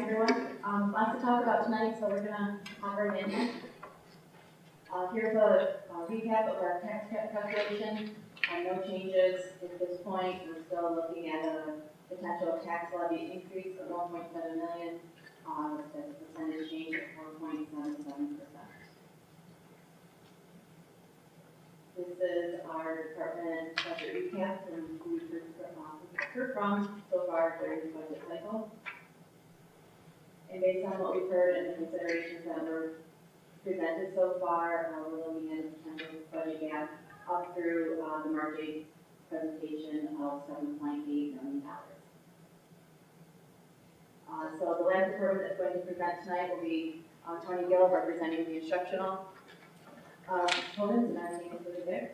everyone. Lots to talk about tonight, so we're gonna hop right in. Here's a recap of our tax cap calculation. No changes at this point. We're still looking at a potential tax levy increase of 1.7 million. That's a percentage change of 4.77%. This is our department budget recap and who we've heard from so far during the budget cycle. And based on what we've heard and the considerations that were presented so far, we're looking at a potential budget gap up through the March 8th presentation of $7.8 million. So the last department that's going to present tonight will be Tony Gill, representing the instructional components, and I'm included there.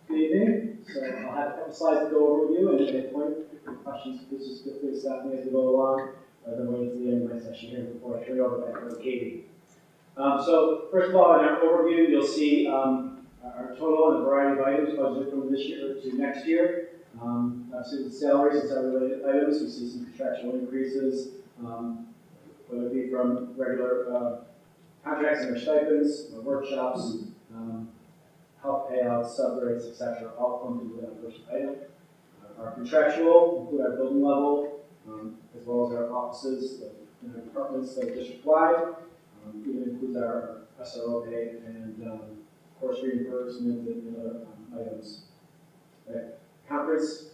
Good evening. So I'll have a couple slides to go over with you, and at any point, if you have questions, please just feel free to stop me as we go along. Then wait to the end of my session here before I turn it over back to Katie. So first of all, in our overview, you'll see our total and a variety of items budgeted from this year to next year. Obviously, the salaries and salary-related items, we see some contractual increases, whether it be from regular contracts and their stipends, workshops, health payouts, sub rates, etc., all come through that first item. Our contractual include our building level, as well as our offices and our departments that are district-wide. Even includes our SRO pay and course reimbursement and other items. Okay. Conference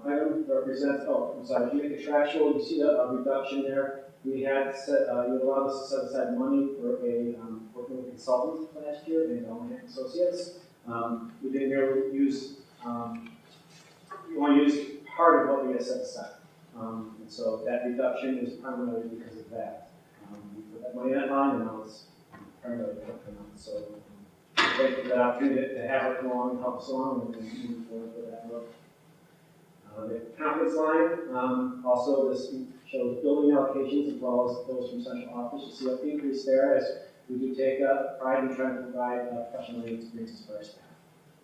item represents, if you make contractual, you see a reduction there. We had set, you allowed us to set aside money for a working with consultant last year in Elman Associates. We didn't really use, we want to use part of what we had set aside. And so that reduction is primarily because of that. We put that money in that line, and now it's primarily working on. So thank you for that opportunity to have her come along and help us along and move forward with that work. The conference line, also this shows building allocations as well as those from central office. You see an increase there as we do take pride in trying to provide professional learning experiences for our staff.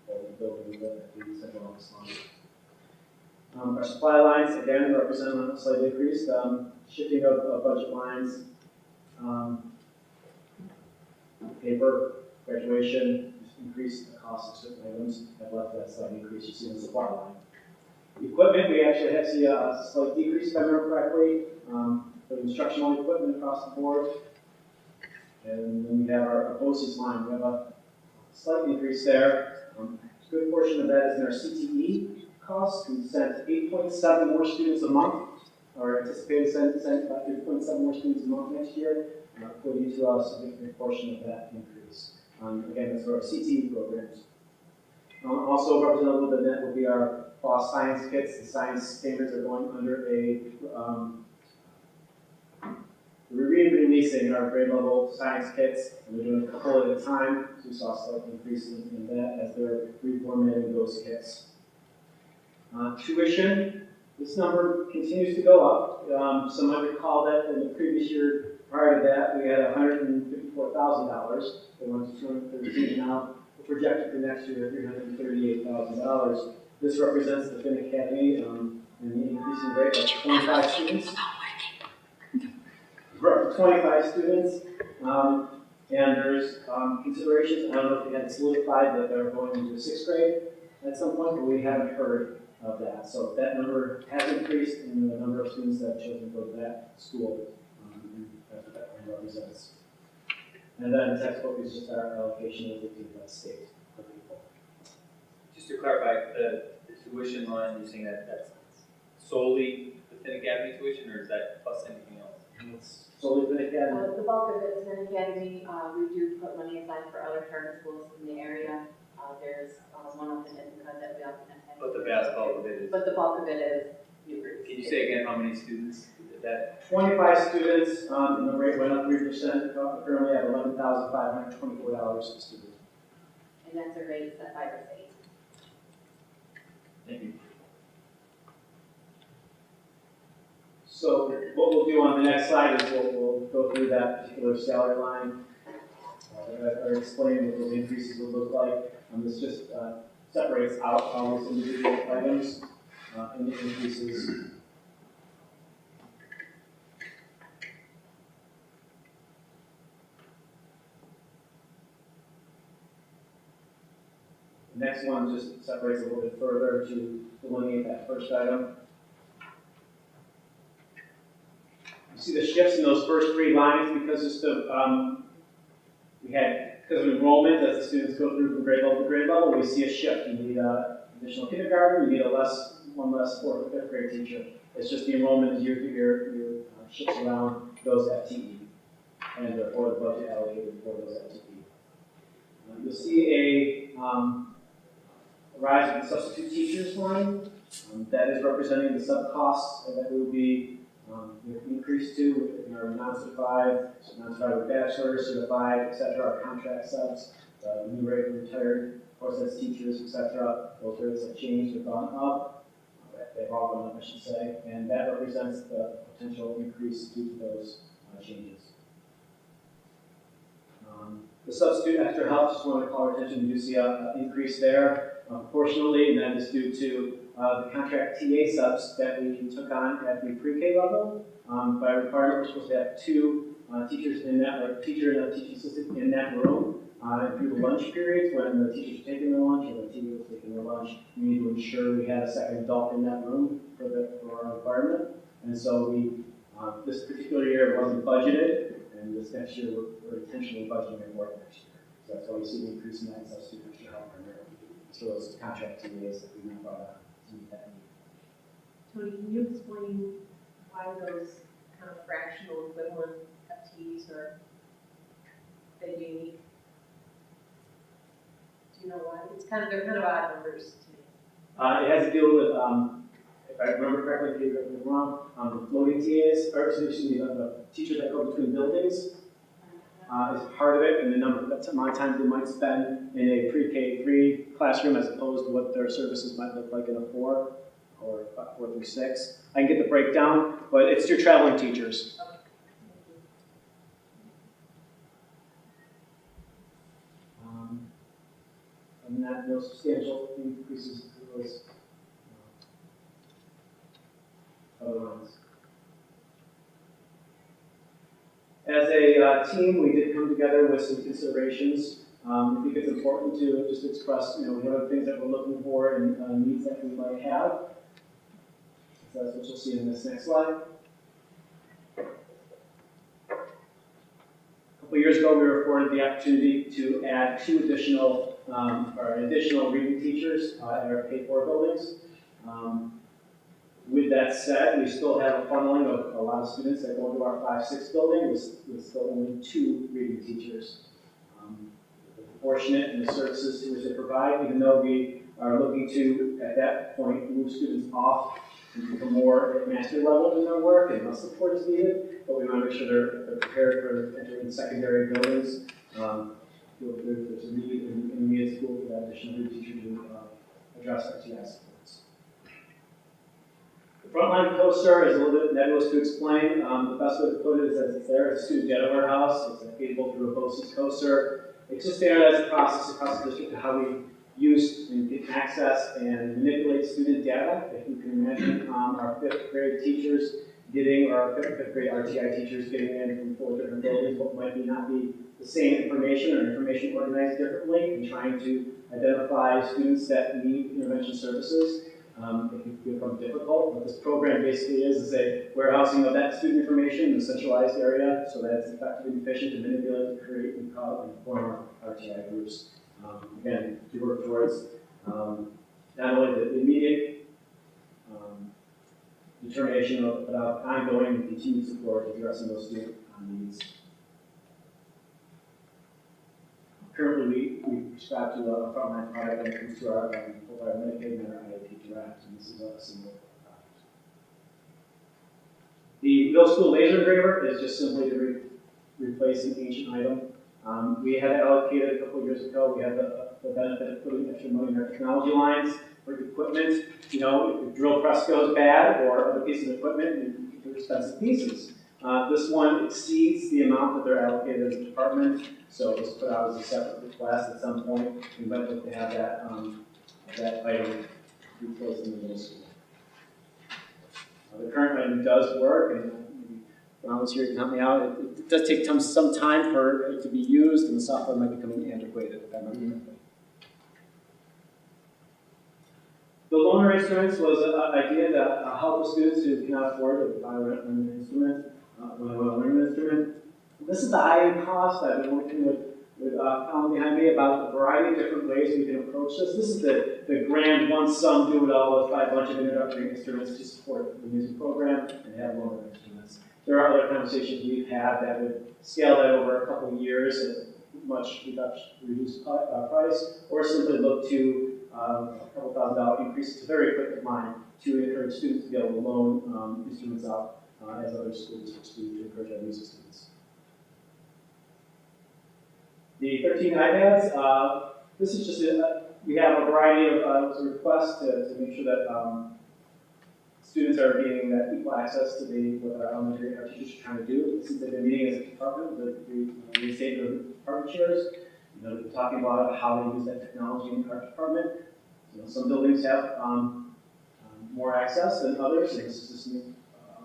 Both the building and the central office line. Our supply lines, again, represent a slight increase. Shifting of budget lines, paper, graduation, increased the cost of certain items have led to that slight increase you see in the supply line. Equipment, we actually have seen a slight decrease, if I remember correctly, for instructional equipment across the board. And then we have our BOCES line. We have a slight increase there. A good portion of that is in our CTE costs. We sent 8.7 more students a month, or anticipated send about 8.7 more students a month next year, according to a significant portion of that increase. Again, that's for our CTE programs. Also represented with the net will be our FOSS science kits. The science standards are going under a, we're releasing our grade level science kits, and we're doing a couple at a time. So we saw a slight increase in that as they're reformatting those kits. Tuition, this number continues to go up. Some might recall that in the previous year prior to that, we had $154,000. They went to $213,000 now. We're projected for next year at $338,000. This represents the Finn Academy and the increasing rate of 25 students. We're up to 25 students. And there's considerations. I don't know if we had solidified that they're going into 6th grade at some point, but we haven't heard of that. So that number has increased in the number of students that have chosen to go to that school. And that's what that represents. And then the textbook is just our allocation of the state for people. Just to clarify, the tuition line, you're saying that's solely the Finn Academy tuition, or is that plus anything else? It's solely Finn Academy. The bulk of it is Finn Academy. We do put money aside for other charter schools in the area. There's one of them in Ithaca that we often have. But the vast bulk of it is. But the bulk of it is Newbury. Can you say again how many students that? 25 students, and the rate went up 3%. Currently at $11,524 a student. And that's a rate set by the state. Thank you. So what we'll do on the next slide is we'll go through that particular salary line. Or explain what those increases will look like. This just separates out all those individual items and the increases The next one just separates a little bit further to delineate that first item. You see the shifts in those first three lines because just of, because of enrollment, as the students go through from grade level to grade level, we see a shift. You need additional kindergarten, you need one less fourth or fifth grade teacher. It's just the enrollment as year to year shifts around those FTE, and therefore the budget allocated for those FTE. You'll see a rise in the substitute teachers line. That is representing the sub costs that we will be increased to in our non-certified, non-certified bachelor's, certified, etc., our contract subs, new rate for retired, of course that's teachers, etc. Those rates have changed or gone up. They've all gone up, I should say, and that represents the potential increase due to those changes. The substitute extra help, just want to call our attention, you do see an increase there proportionally, and that is due to the contract TA subs that we took on at the pre-K level. By requirement, we're supposed to have two teachers in that, or a teacher and a teaching assistant in that room through the lunch periods when the teacher's taking their lunch or the TA was taking their lunch. We need to ensure we have a second adult in that room for our requirement. And so we, this particular year it wasn't budgeted, and this next year we're intentionally budgeting more next year. So that's why we see an increase in that substitute extra help primarily. So those contract TAs that we now brought up to meet that need. Tony, can you explain why those kind of fractional equivalent FTEs are unique? Do you know why? They're kind of odd numbers to me. It has to deal with, if I remember correctly, if I'm wrong, the floating TAs, or excuse me, the teachers that go between buildings is part of it, and the amount of time they might spend in a pre-K3 classroom as opposed to what their services might look like in a 4 or 4 through 6. I can get the breakdown, but it's your traveling teachers. And that no substantial increases to those other lines. As a team, we did come together with some considerations. I think it's important to just express, what are the things that we're looking for and needs that we might have. So that's what you'll see in this next slide. A couple years ago, we were afforded the opportunity to add an additional reading teachers at our K-4 buildings. With that said, we still have a funneling of a lot of students that go into our 5-6 building with still only 2 reading teachers. They're proportionate in the services to which they provide, even though we are looking to, at that point, move students off and become more at mastery level in their work and less support is needed, but we want to make sure they're prepared for entering secondary buildings. There's a need in the school for that additional reading teacher to address our TI supports. The frontline CoStar is a little bit nebulous to explain. The best way to put it is that it's there. It's a student data warehouse. It's available through a BOCES CoStar. It's just standardized process across the district of how we use and get access and manipulate student data. If you can imagine our 5th grade teachers getting, or our 5th grade RTI teachers getting in from 4 different buildings, what might not be the same information or information organized differently, and trying to identify students that need intervention services. It can become difficult. What this program basically is a warehousing of that student information in a centralized area so that it's effective and efficient to manipulate, to create, and form RTI groups. Again, to work towards not only the immediate determination but ongoing and continued support addressing those student needs. Currently, we prescribe to a frontline product when it comes to our Medicaid and our IAP direct, and this is a single product. The middle school laser engraver is just simply to replace an ancient item. We had allocated a couple of years ago, we had the benefit of putting extra money in our technology lines for equipment. If the drill press goes bad or other pieces of equipment, they're expensive pieces. This one exceeds the amount that they're allocated as a department, so it was put out as a separate request at some point. We might look to have that item replaced in the middle school. The current item does work, and maybe Ronald's here to help me out. It does take some time for it to be used, and the software might be becoming antiquated, if I remember correctly. The loaner instruments was an idea that help the students who cannot afford to buy an instrument, when they want to learn an instrument. This is the high-end cost. I've been working with Colin behind me about a variety of different ways we can approach this. This is the grand one sum do it all. Let's buy a bunch of introductory instruments to support the music program and have loaner instruments. There are other conversations we've had that would scale that over a couple of years at much reduced price, or simply look to a couple $1,000 increase. It's a very quick decline to encourage students to be able to loan instruments out as other schools do to encourage our music students. The 13 iPads, this is just we have a variety of requests to make sure that students are getting that equal access to what our elementary our teachers are trying to do. Since they've been meeting as a department, the state of the department chairs, they're talking about how they use that technology in our department. Some buildings have more access than others, and this is just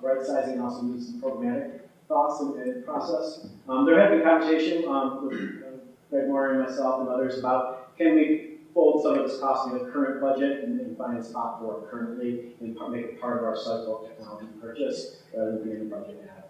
right sizing and also needs some programmatic thoughts and process. There have been conversation with Greg Moore and myself and others about can we fold some of this cost in the current budget and find a spot for it currently and make it part of our cycle of technology purchase rather than being a budget add.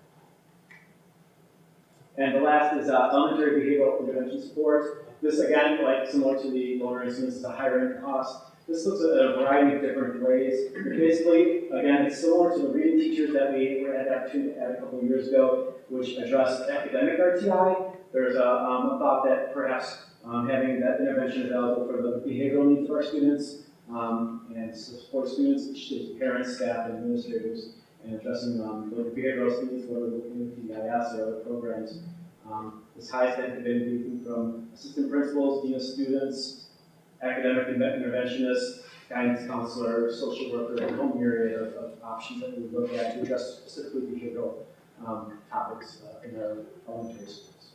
And the last is elementary behavioral intervention support. This again, like similar to the loaner instruments, is a higher end cost. This looks at a variety of different ways. Basically, again, it's similar to the reading teachers that we had the opportunity to add a couple of years ago, which addressed academic RTI. There's a thought that perhaps having that intervention available for the behavioral needs of our students and support students, parents, staff, and administrators, and addressing the behavioral needs, whether looking at PBIS or other programs. This highest end been from assistant principals, dean of students, academic interventionists, guidance counselor, social worker, and a whole myriad of options that we would look at to address specifically behavioral topics in our elementary schools.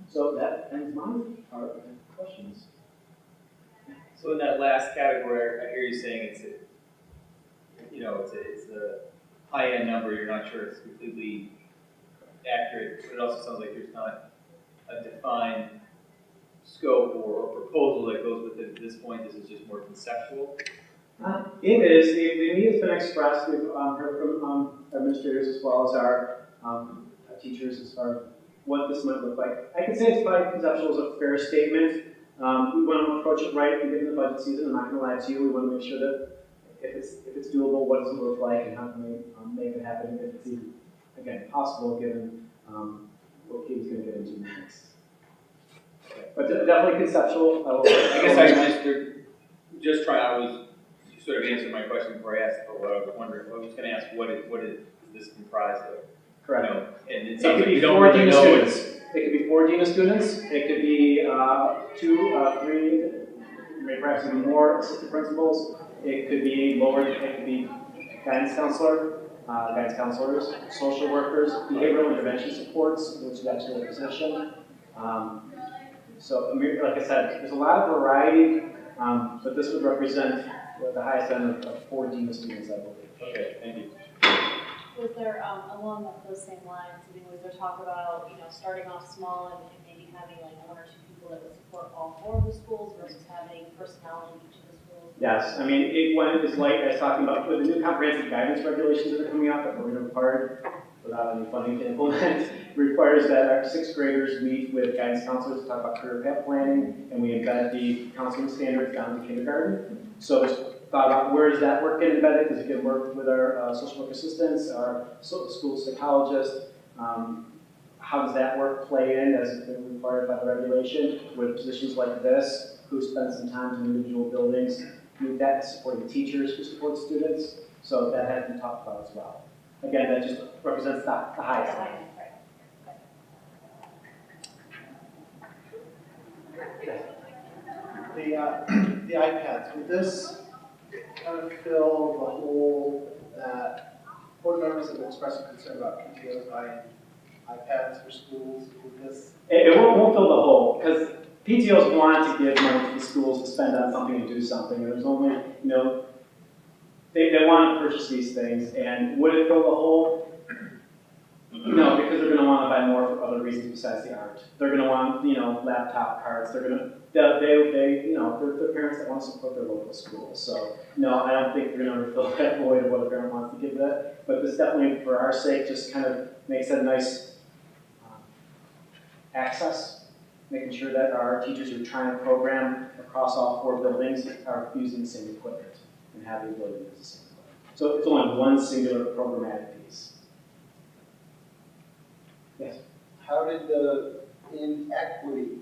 So that ends my part of questions. So in that last category, I hear you saying it's a high-end number. You're not sure it's completely accurate, but it also sounds like there's not a defined scope or proposal that goes with it at this point. This is just more conceptual. It is. The need has been expressed. We've heard from administrators as well as our teachers as far as what this might look like. I can say it's probably conceptual is a fair statement. We want to approach it right and given the budget season. I'm not going to lie to you. We want to make sure that if it's doable, what does it look like, and how can we make it happen if it's even, again, possible given what Katie's going to get into next. But definitely conceptual. I guess I just trying. I was sort of answering my question before I asked what I was wondering. I was going to ask what is this comprised of? Correct. And it It sounds could like be you don't 4 really DINA know. students. It could be 4 DINA students. It could be 2, 3, maybe perhaps even more assistant principals. It could be lower. It could be guidance counselors, social workers, behavioral intervention supports, which is actually a position. So, like I said, there's a lot of variety, but this would represent the highest end of 4 DINA students, I believe. Okay, thank you. Was there, along those same lines, was there talk about, starting off small and maybe having like 1 or 2 people that would support all 4 of the schools versus having personnel in each of the schools? Yes, I mean, when it is like I was talking about with the new comprehensive guidance regulations that are coming out that we're going to require without any funding to implement, requires that our 6th graders meet with guidance counselors to talk about career path planning, and we embed the counseling standards down to kindergarten. So there's thought about where does that work get embedded? Does it get work with our social work assistants, our school psychologists? How does that work play in as it's been required by the regulation with positions like this, who spend some time in individual buildings, with that supporting teachers who support students? So that has been talked about as well. Again, that just represents the highest end. The iPads, would this kind of fill the hole that board members have expressed a concern about PTOs buying iPads for schools? Would this? It won't fill the hole, because PTOs want to give money to the schools to spend on something and do something, and there's only, they want to purchase these things, and would it fill the hole? No, because they're gonna wanna buy more for other reasons besides the art. They're gonna want, laptop cards, they're gonna, they're parents that wanna support their local schools. So, no, I don't think they're gonna fill that void of what a parent wants to give that. But this definitely, for our sake, just kind of makes it a nice access, making sure that our teachers who are trying to program across all 4 buildings are using the same equipment and have the ability to use the same equipment. So it's only one singular programmatic piece. Yes? How did the inequity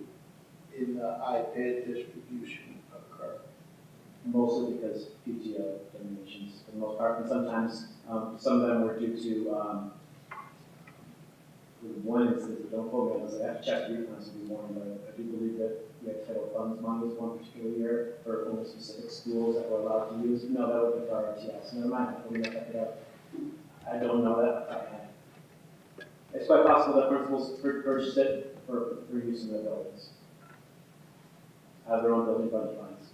in the iPad distribution occur? Mostly because PTO donations, for the most part, and sometimes some of them were due to one instance, don't quote me on this, I have to check the refunds to be warned, but I do believe that we had federal funds money one particular year for only specific schools that were allowed to use. No, that would be for our RTS. Never mind, let me look that up. I don't know that. Okay. It's quite possible that principals purchased it for use in their buildings, out of their own building budget funds.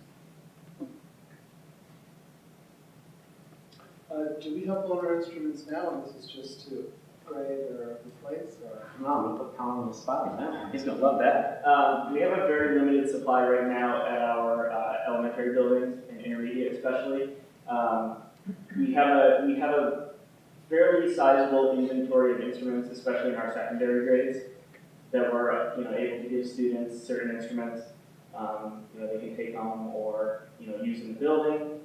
Do we have loaner instruments now, and this is just to upgrade or replace, or? No, I'm gonna put Colin on the spot on that one. He's gonna love that. We have a very limited supply right now at our elementary buildings and intermediate especially. We have a fairly sizable inventory of instruments, especially in our secondary grades, that we're able to give students certain instruments they can take home or use in the building.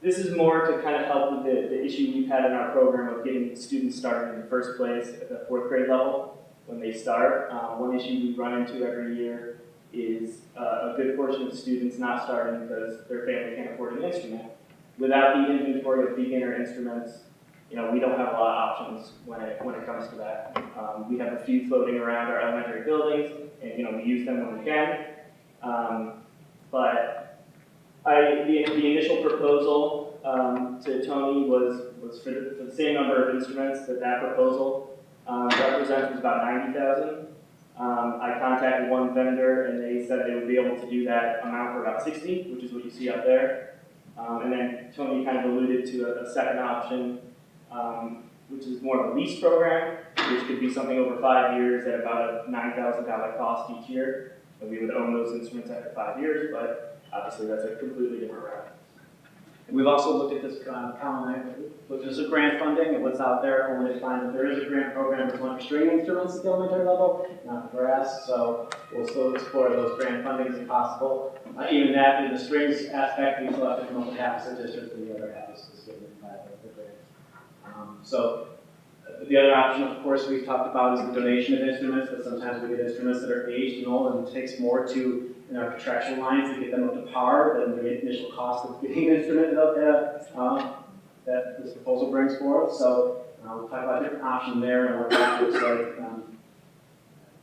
This is more to kind of help with the issue we've had in our program of getting students started in the first place at the 4th grade level when they start. One issue we run into every year is a good portion of students not starting because their family can't afford an instrument. Without the inventory of beginner instruments, we don't have a lot of options when it comes to that. We have a few floating around our elementary buildings, and we use them when we can. But the initial proposal to Tony was for the same number of instruments that proposal represents was about 90,000. I contacted one vendor and they said they would be able to do that amount for about 60, which is what you see up there. And then Tony kind of alluded to a second option, which is more of a lease program, which could be something over 5 years at about a $9,000 cost each year. And we would own those instruments after 5 years, but obviously that's a completely different route. We've also looked at this, Colin and I looked at this grant funding and what's out there, only to find that there is a grant program for one for string instruments at the elementary level, not for brass, so we'll still explore those grant fundings if possible. Even that, in the strings aspect, we still have to come up with half of the district and the other half is given by the grant. So the other option, of course, we've talked about is the donation of instruments, but sometimes we get instruments that are aged and old, and it takes more in our contractual lines to get them up to par than the initial cost of getting an instrument that this proposal brings forth. So we'll talk about a different option there and what that looks like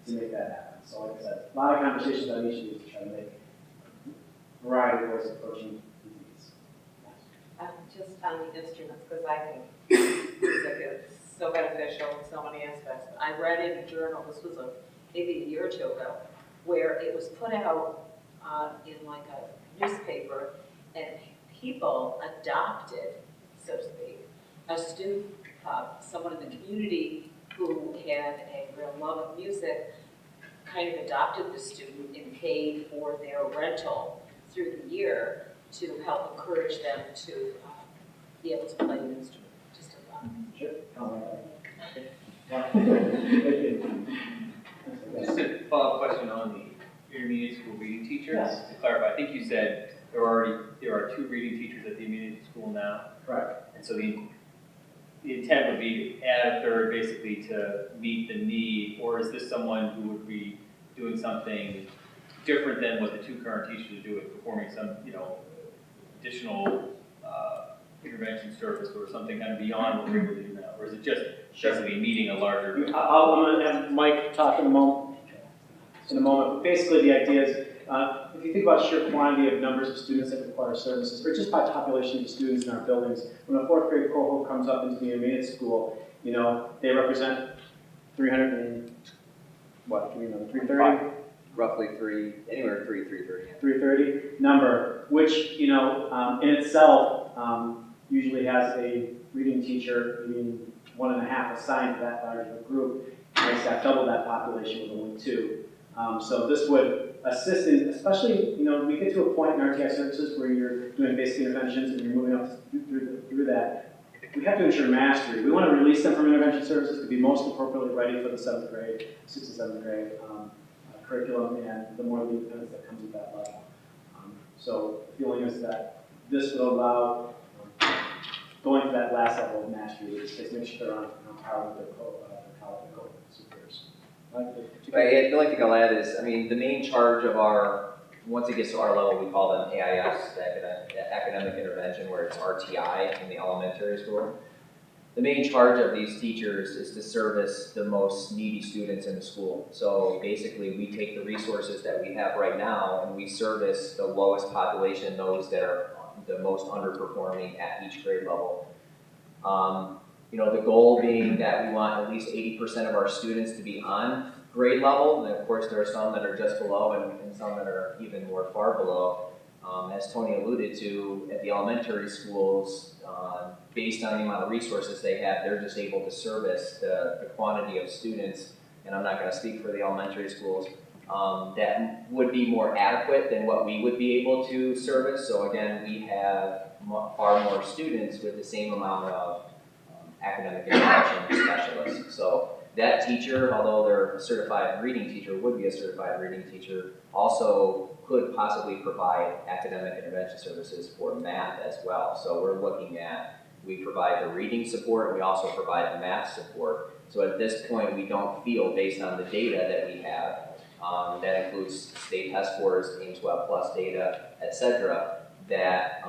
to make that happen. So like I said, a lot of conversations on issues to try to make a variety of ways of approaching these needs. Just on the instruments, because I think music is so beneficial in so many aspects. I read in a journal, this was maybe a year or two ago, where it was put out in like a newspaper, and people adopted, so to speak, a student, someone in the community who had a real love of music, kind of adopted the student and paid for their rental through the year to help encourage them to be able to play an instrument. Just a thought. Sure. Just a follow-up question on the intermediate school reading teachers. Yes. To clarify, I think you said there are 2 reading teachers at the intermediate school now. Correct. And so the intent would be to add a 3rd basically to meet the need, or is this someone who would be doing something different than what the 2 current teachers are doing, performing some, additional intervention service or something kind of beyond what we're able to do now? Or is it just basically meeting a larger? I'm going to have Mike talk in a moment. But basically the idea is, if you think about sheer quantity of numbers of students that require services, or just by population of students in our buildings, when a 4th grade cohort comes up into the intermediate school, they represent 330? Roughly anywhere 330. 330 number, which, in itself, usually has a reading teacher reading 1.5 assigned to that large of a group. My staff doubled that population with only 2. So this would assist in, especially, we get to a point in RTI services where you're doing basic interventions and you're moving up through that. We have to ensure mastery. We want to release them from intervention services to be most appropriately ready for the 7th grade, 6th and 7th grade curriculum, and the more independence that comes with that level. So the feeling is that this will allow going to that last level of mastery, which is make sure they're on par with their college superiors. The only thing I'll add is, the main charge of once it gets to our level, we call them AIS, academic intervention, where it's RTI in the elementary school. The main charge of these teachers is to service the most needy students in the school. So basically, we take the resources that we have right now and we service the lowest population, those that are the most underperforming at each grade level. The goal being that we want at least 80% of our students to be on grade level, and of course there are some that are just below and some that are even more far below. As Tony alluded to, at the elementary schools, based on the amount of resources they have, they're just able to service the quantity of students, and I'm not going to speak for the elementary schools, that would be more adequate than what we would be able to service. So again, we have far more students with the same amount of academic intervention specialists. So that teacher, although they're a certified reading teacher, would be a certified reading teacher, also could possibly provide academic intervention services for math as well. So we're looking at, we provide the reading support, we also provide the math support. So at this point, we don't feel, based on the data that we have, that includes state test scores, AIMS-12 plus data, etc., that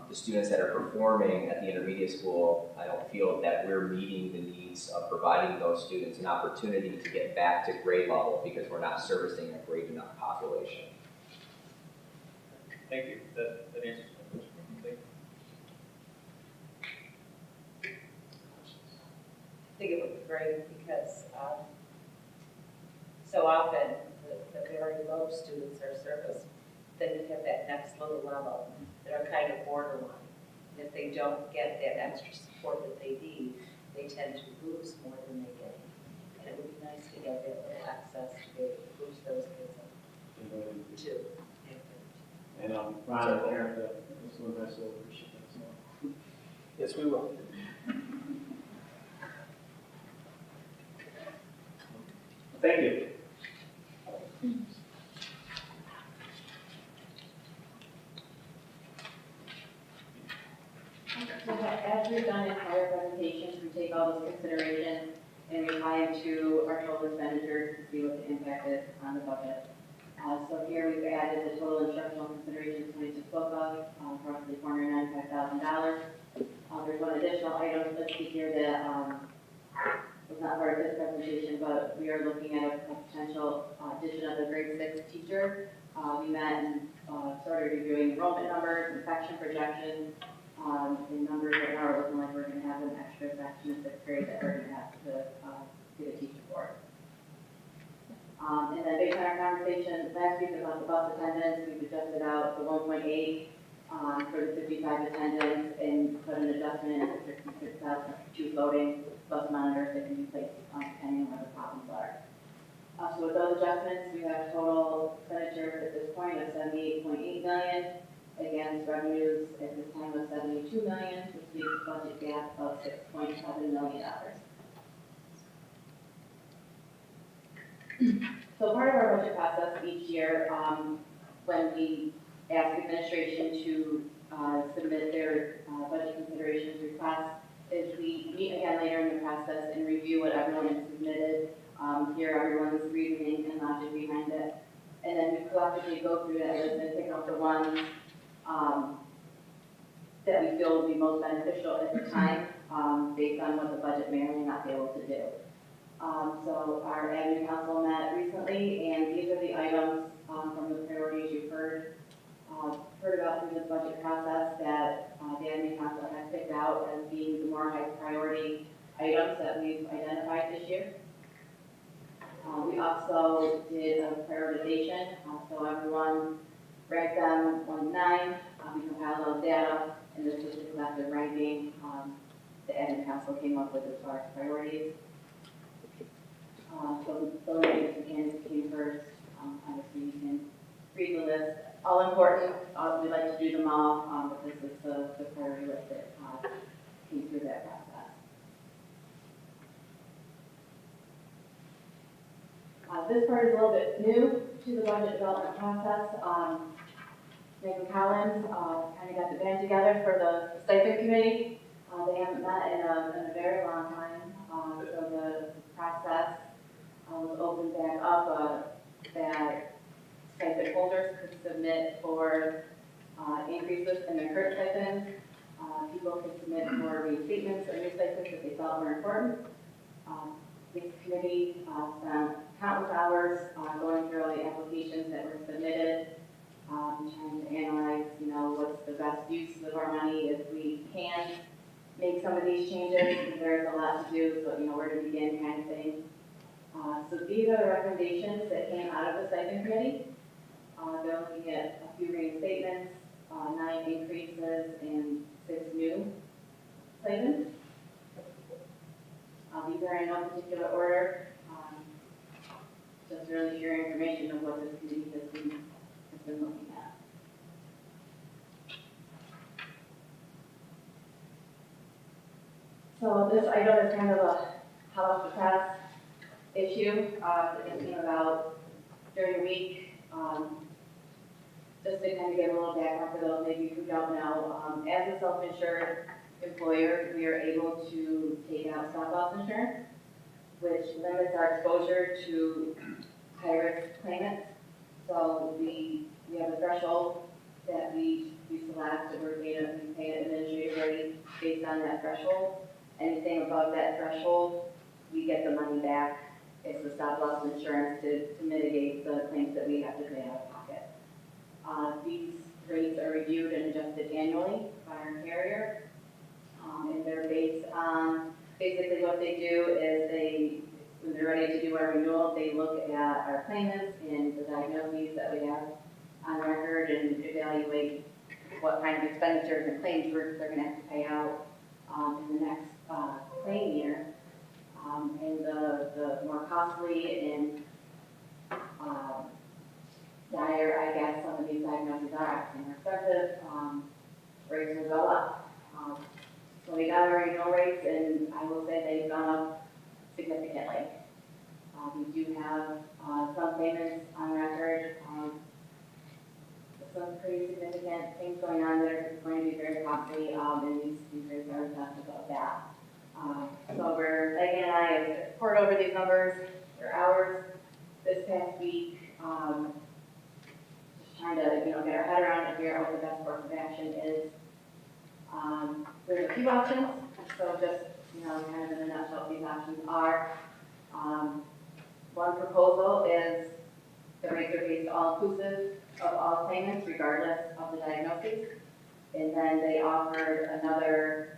the students that are performing at the intermediate school, I don't feel that we're meeting the needs of providing those students an opportunity to get back to grade level because we're not servicing a great enough population. Thank you. That answers my question. Thank you. I think it would be great because so often the very low students are serviced. Then you have that next little level that are kind of borderline. And if they don't get that extra support that they need, they tend to lose more than they gain. And it would be nice to get that little access to be able to boost those kids up too. And Ron, and Aaron, this one has to appreciate that as well. Yes, we will. Thank you. So as we've done in prior presentations, we take all those considerations and we tie them to our total expenditures to see what the impact is on the budget. So here we've added the total instructional considerations we just spoke of, roughly $495,000. There's one additional item listed here that was not part of this presentation, but we are looking at a potential addition of a grade 6 teacher. We met and started reviewing enrollment numbers, infection projections, the numbers right now are looking like we're going to have an extra section in 6th grade that we're going to have to get a teacher for. And then based on our conversation last week about the bus attendance, we've adjusted out the 1.8 for the 55 attendance and put an adjustment in for 56,002 floating bus monitors that can be placed depending on where the problems are. So with those adjustments, we have total expenditures at this point of $78.8 million against revenues at this time of $72 million, which leaves a budget gap of $6.7 million. So part of our budget process each year, when we ask administration to submit their budget considerations requests, is we meet again later in the process and review what everyone has submitted, hear everyone's reasoning and logic behind it, and then we collectively go through that list and pick out the ones that we feel will be most beneficial at the time, based on what the budget may or may not be able to do. So our admin council met recently, and these are the items from the priorities you've heard about through the budget process that the admin council has picked out as being the more high priority items that we've identified this year. We also did a prioritization, so everyone ranked them 1 to 9. We compiled those data, and this was the collective ranking the admin council came up with as far as priorities. So those candidates came first. Obviously, you can read the list. All important. We like to do them all, but this is the priority list that came through that process. This part is a little bit new to the budget development process. Megan Collins kind of got the band together for the stipend committee. They haven't met in a very long time, so the process was opened back up that stipend holders could submit for increases in their current stipends. People could submit for restatements or new stipends that they felt were important. This committee spent countless hours going through all the applications that were submitted, trying to analyze, what's the best use of our money if we can make some of these changes. There's a lot to do, so where to begin kind of thing. So these are the recommendations that came out of the stipend committee. They're looking at a few reinstatements, 9 increases, and 6 new stipends. These are in no particular order. Just really share information of what this committee has been looking at. So this item is kind of a hot off the press issue that came about during the week. Just to kind of give a little background for those maybe who don't know, as a self-insured employer, we are able to take out stop-loss insurance, which limits our exposure to high-risk claimants. So we have a threshold that we select, and we pay an administrative rate based on that threshold. Anything above that threshold, we get the money back. It's the stop-loss insurance to mitigate the claims that we have to pay out of pocket. These rates are reviewed and adjusted annually by our carrier. And they're based on, basically what they do is when they're ready to do our renewal, they look at our claimants and the diagnoses that we have on record and evaluate what kind of expenditures and claims they're going to have to pay out in the next claim year. And the more costly and dire, I guess, some of these diagnoses are and more expensive, rates will go up. So we got our renewal rates, and I will say they've gone up significantly. We do have some payments on record, some pretty significant things going on that are going to be very costly, and these rates are just above that. So Megan and I have poured over these numbers for hours this past week, just trying to get our head around and figure out what the best course of action is. There's a few options, so just, kind of in a nutshell, these options are, one proposal is the rates are based all-inclusive of all claimants, regardless of the diagnosis. And then they offered another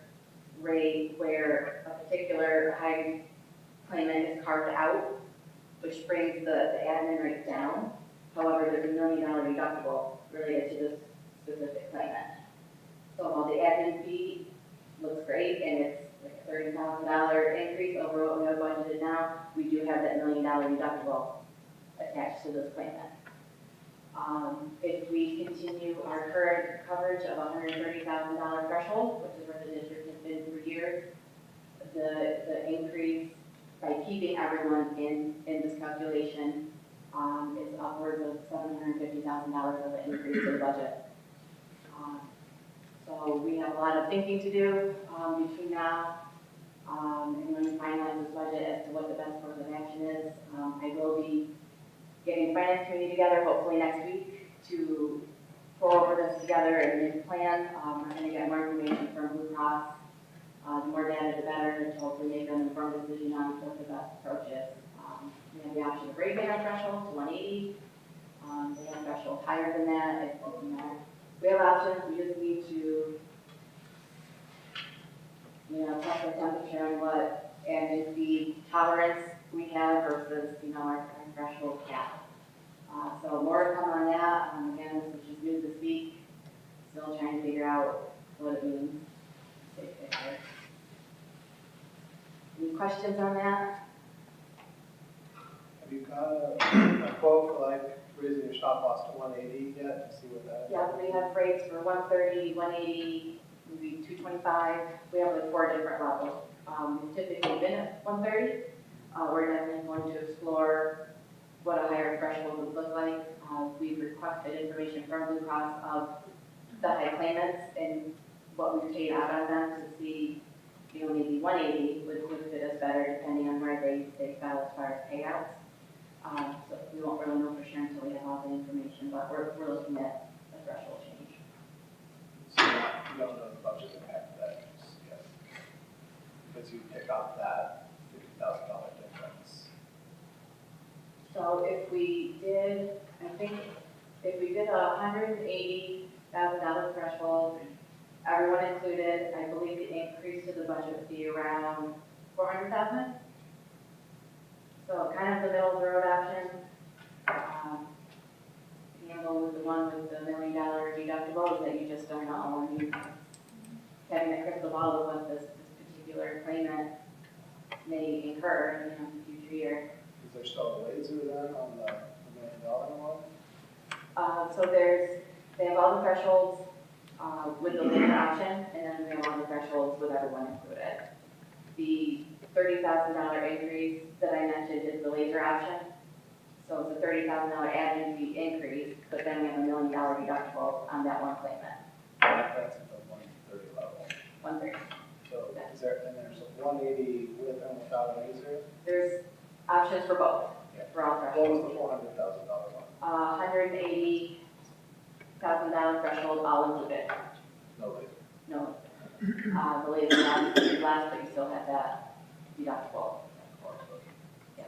rate where a particular high claimant is carved out, which brings the admin rate down. However, there's $1 million deductible related to this specific claimant. So while the admin fee looks great and it's like a $30,000 increase over what we have budgeted now, we do have that $1 million deductible attached to this claimant. If we continue our current coverage of $130,000 threshold, which is where the district has been for years, the increase by keeping everyone in this calculation is upwards of $750,000 of an increase in the budget. So we have a lot of thinking to do between now and when we finalize this budget as to what the best course of action is. I will be getting the finance committee together hopefully next week to go over this together and make a plan. We're going to get more information from Blue Cross. The more data, the better, to hopefully make an informed decision on what the best approach is. We have the option of raising our threshold to 180. They have a threshold higher than that. It doesn't matter. We have options. We just need to, test the temperature on what admin fee tolerance we have versus, our threshold cap. So more to come on that. Again, this was just news this week. Still trying to figure out what it means. Any questions on that? Have you got a quote for like raising your stop loss to 180 yet, to see what that? Yeah, we have rates for 130, 180, maybe 225. We have like 4 different levels. We've typically been at 130. We're definitely going to explore what a higher threshold would look like. We've requested information from Blue Cross of the high claimants and what we've paid out on them to see, maybe 180 would fit us better depending on where they fell as far as payouts. So we won't really know for sure until we have all the information, but we're looking at a threshold change. So you don't know the budget impact of that just yet, because you pick up that $50,000 difference. So if we did, if we did a $180,000 threshold, everyone included, I believe the increase to the budget would be around 400,000. So kind of the middle of the road option. Gamble with the one with the $1 million deductible that you just don't know. And you having a crystal ball of what this particular claimant may incur in the future year. Is there still a laser then on the $1 million one? So they have all the thresholds with the laser option, and then we have all the thresholds with everyone included. The $30,000 increase that I mentioned is the laser option. So it's a $30,000 admin fee increase, but then we have a $1 million deductible on that one claimant. That's at the 130 level. 130. So is there, and there's a 180 with and without a laser? There's options for both, Yeah. for all What thresholds. was the $400,000 one? $180,000 threshold, all included. No laser. No. The laser obviously is less, but you still have that deductible. Yeah.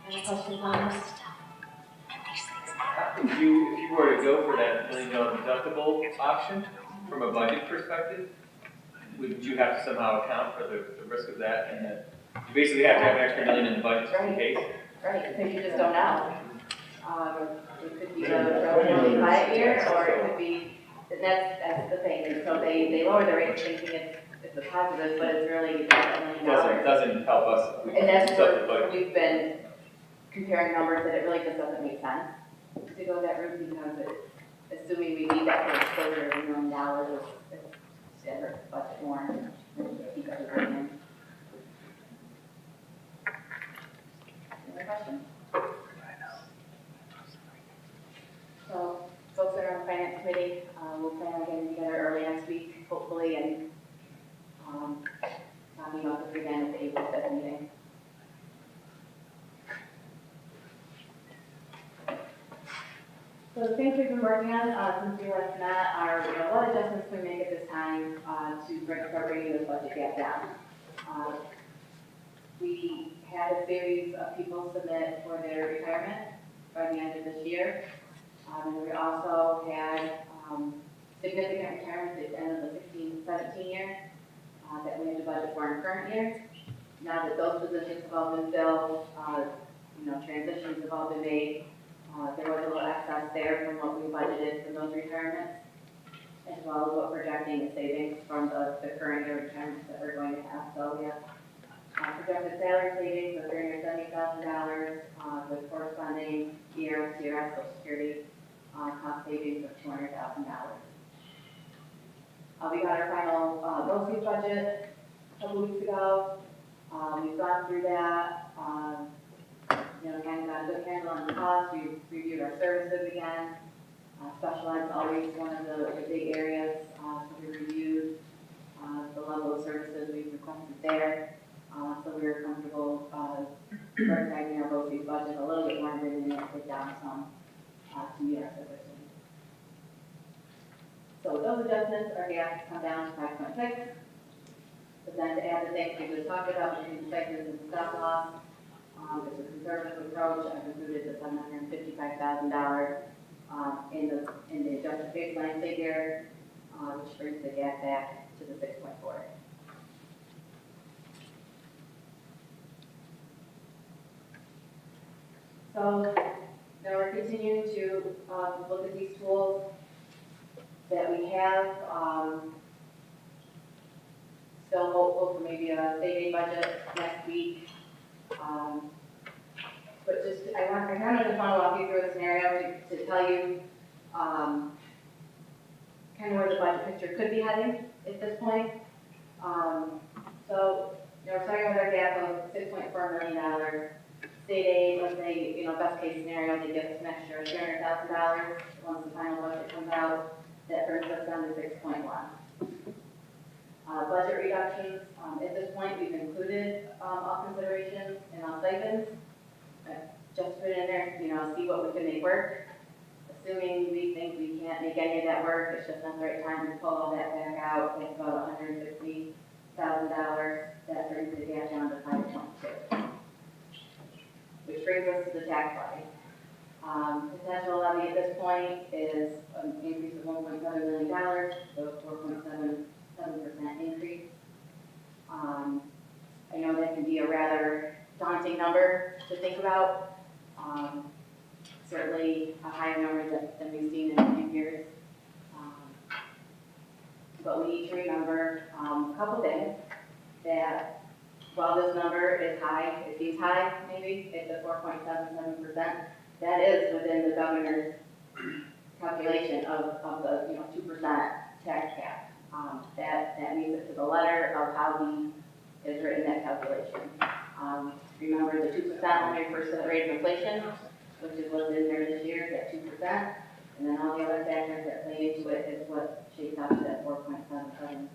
Any questions on this? If you were to go for that $1 million deductible option, from a budget perspective, would you have to somehow account for the risk of that? And that you basically have to have an extra $1 million in the budget just in case? Right, because you just don't know. It could be a relatively quiet year, or it could be, and that's the thing, and so they lower the rate thinking it's a positive, but it's really $1 million. Doesn't help us. if we And that's use up the where budget. we've been comparing numbers, that it really just doesn't make sense to go that route, because assuming we need that for exposure of $1 million, it's standard budget more, and keep everything in. Any other questions? So, folks that are on the finance committee, we'll plan on getting together early next week, hopefully, and talking about this again at the April 5th meeting. So the things we've been working on since we last met are, what adjustments can we make at this time to start bringing this budget gap down. We had a series of people submit for their retirement by the end of this year. And we also had significant retirements at the end of the 16-17 year that we had to budget for in current year. Now that those positions have all been filled, transitions have all been made. There was a little excess there from what we budgeted for those retirements, as well as what projecting the savings from the current year retirements that we're going to have. So we have projected salary savings of $370,000 with corresponding year CRS, Social Security cost savings of $200,000. We got our final BOCES budget a couple weeks ago. We've gone through that. Kind of got a good handle on the cost. We reviewed our services again. Special ed's always one of the big areas. So we reviewed the level of services we've requested there. So we were comfortable recognizing our BOCES budget a little bit more, bringing it down some to meet our services. So with those adjustments, our gap has come down to 5.6. But then to add the things we just talked about between the segments and the stop loss, it's a conservative approach. I've included the $755,000 in the adjusted baseline figure, which brings the gap back to the 6.4. So now we're continuing to look at these tools that we have. still hopeful for maybe a state aid budget next week. But just, I kind of just want to walk you through a scenario to tell you, kind of where the budget picture could be heading at this point. So, we're starting with our gap of $6.4 million. State aid, let's say, best case scenario, they give us an extra $300,000 once the final budget comes out. That brings us down to 6.1. Budget reductions, at this point, we've included all considerations and all stipends. Just put it in there, see what we can make work. Assuming we think we can't make any of that work, it's just not the right time to pull all that back out. It's about $160,000. That brings the gap down to 5.2. Which brings us to the tax levy. Potential levy at this point is an increase of $1.7 million, so 4.77% increase. I know that can be a rather daunting number to think about. Certainly a higher number than we've seen in years. But we need to remember a couple things, that while this number is high, it seems high maybe, it's at 4.77%, that is within the governor's calculation of the 2% tax cap. That means it to the letter of how he has written that calculation. Remember the 2% only refers to the rate of inflation, which is what's in there this year, that 2%, and then all the other factors that play into it is what shapes up to that 4.77%.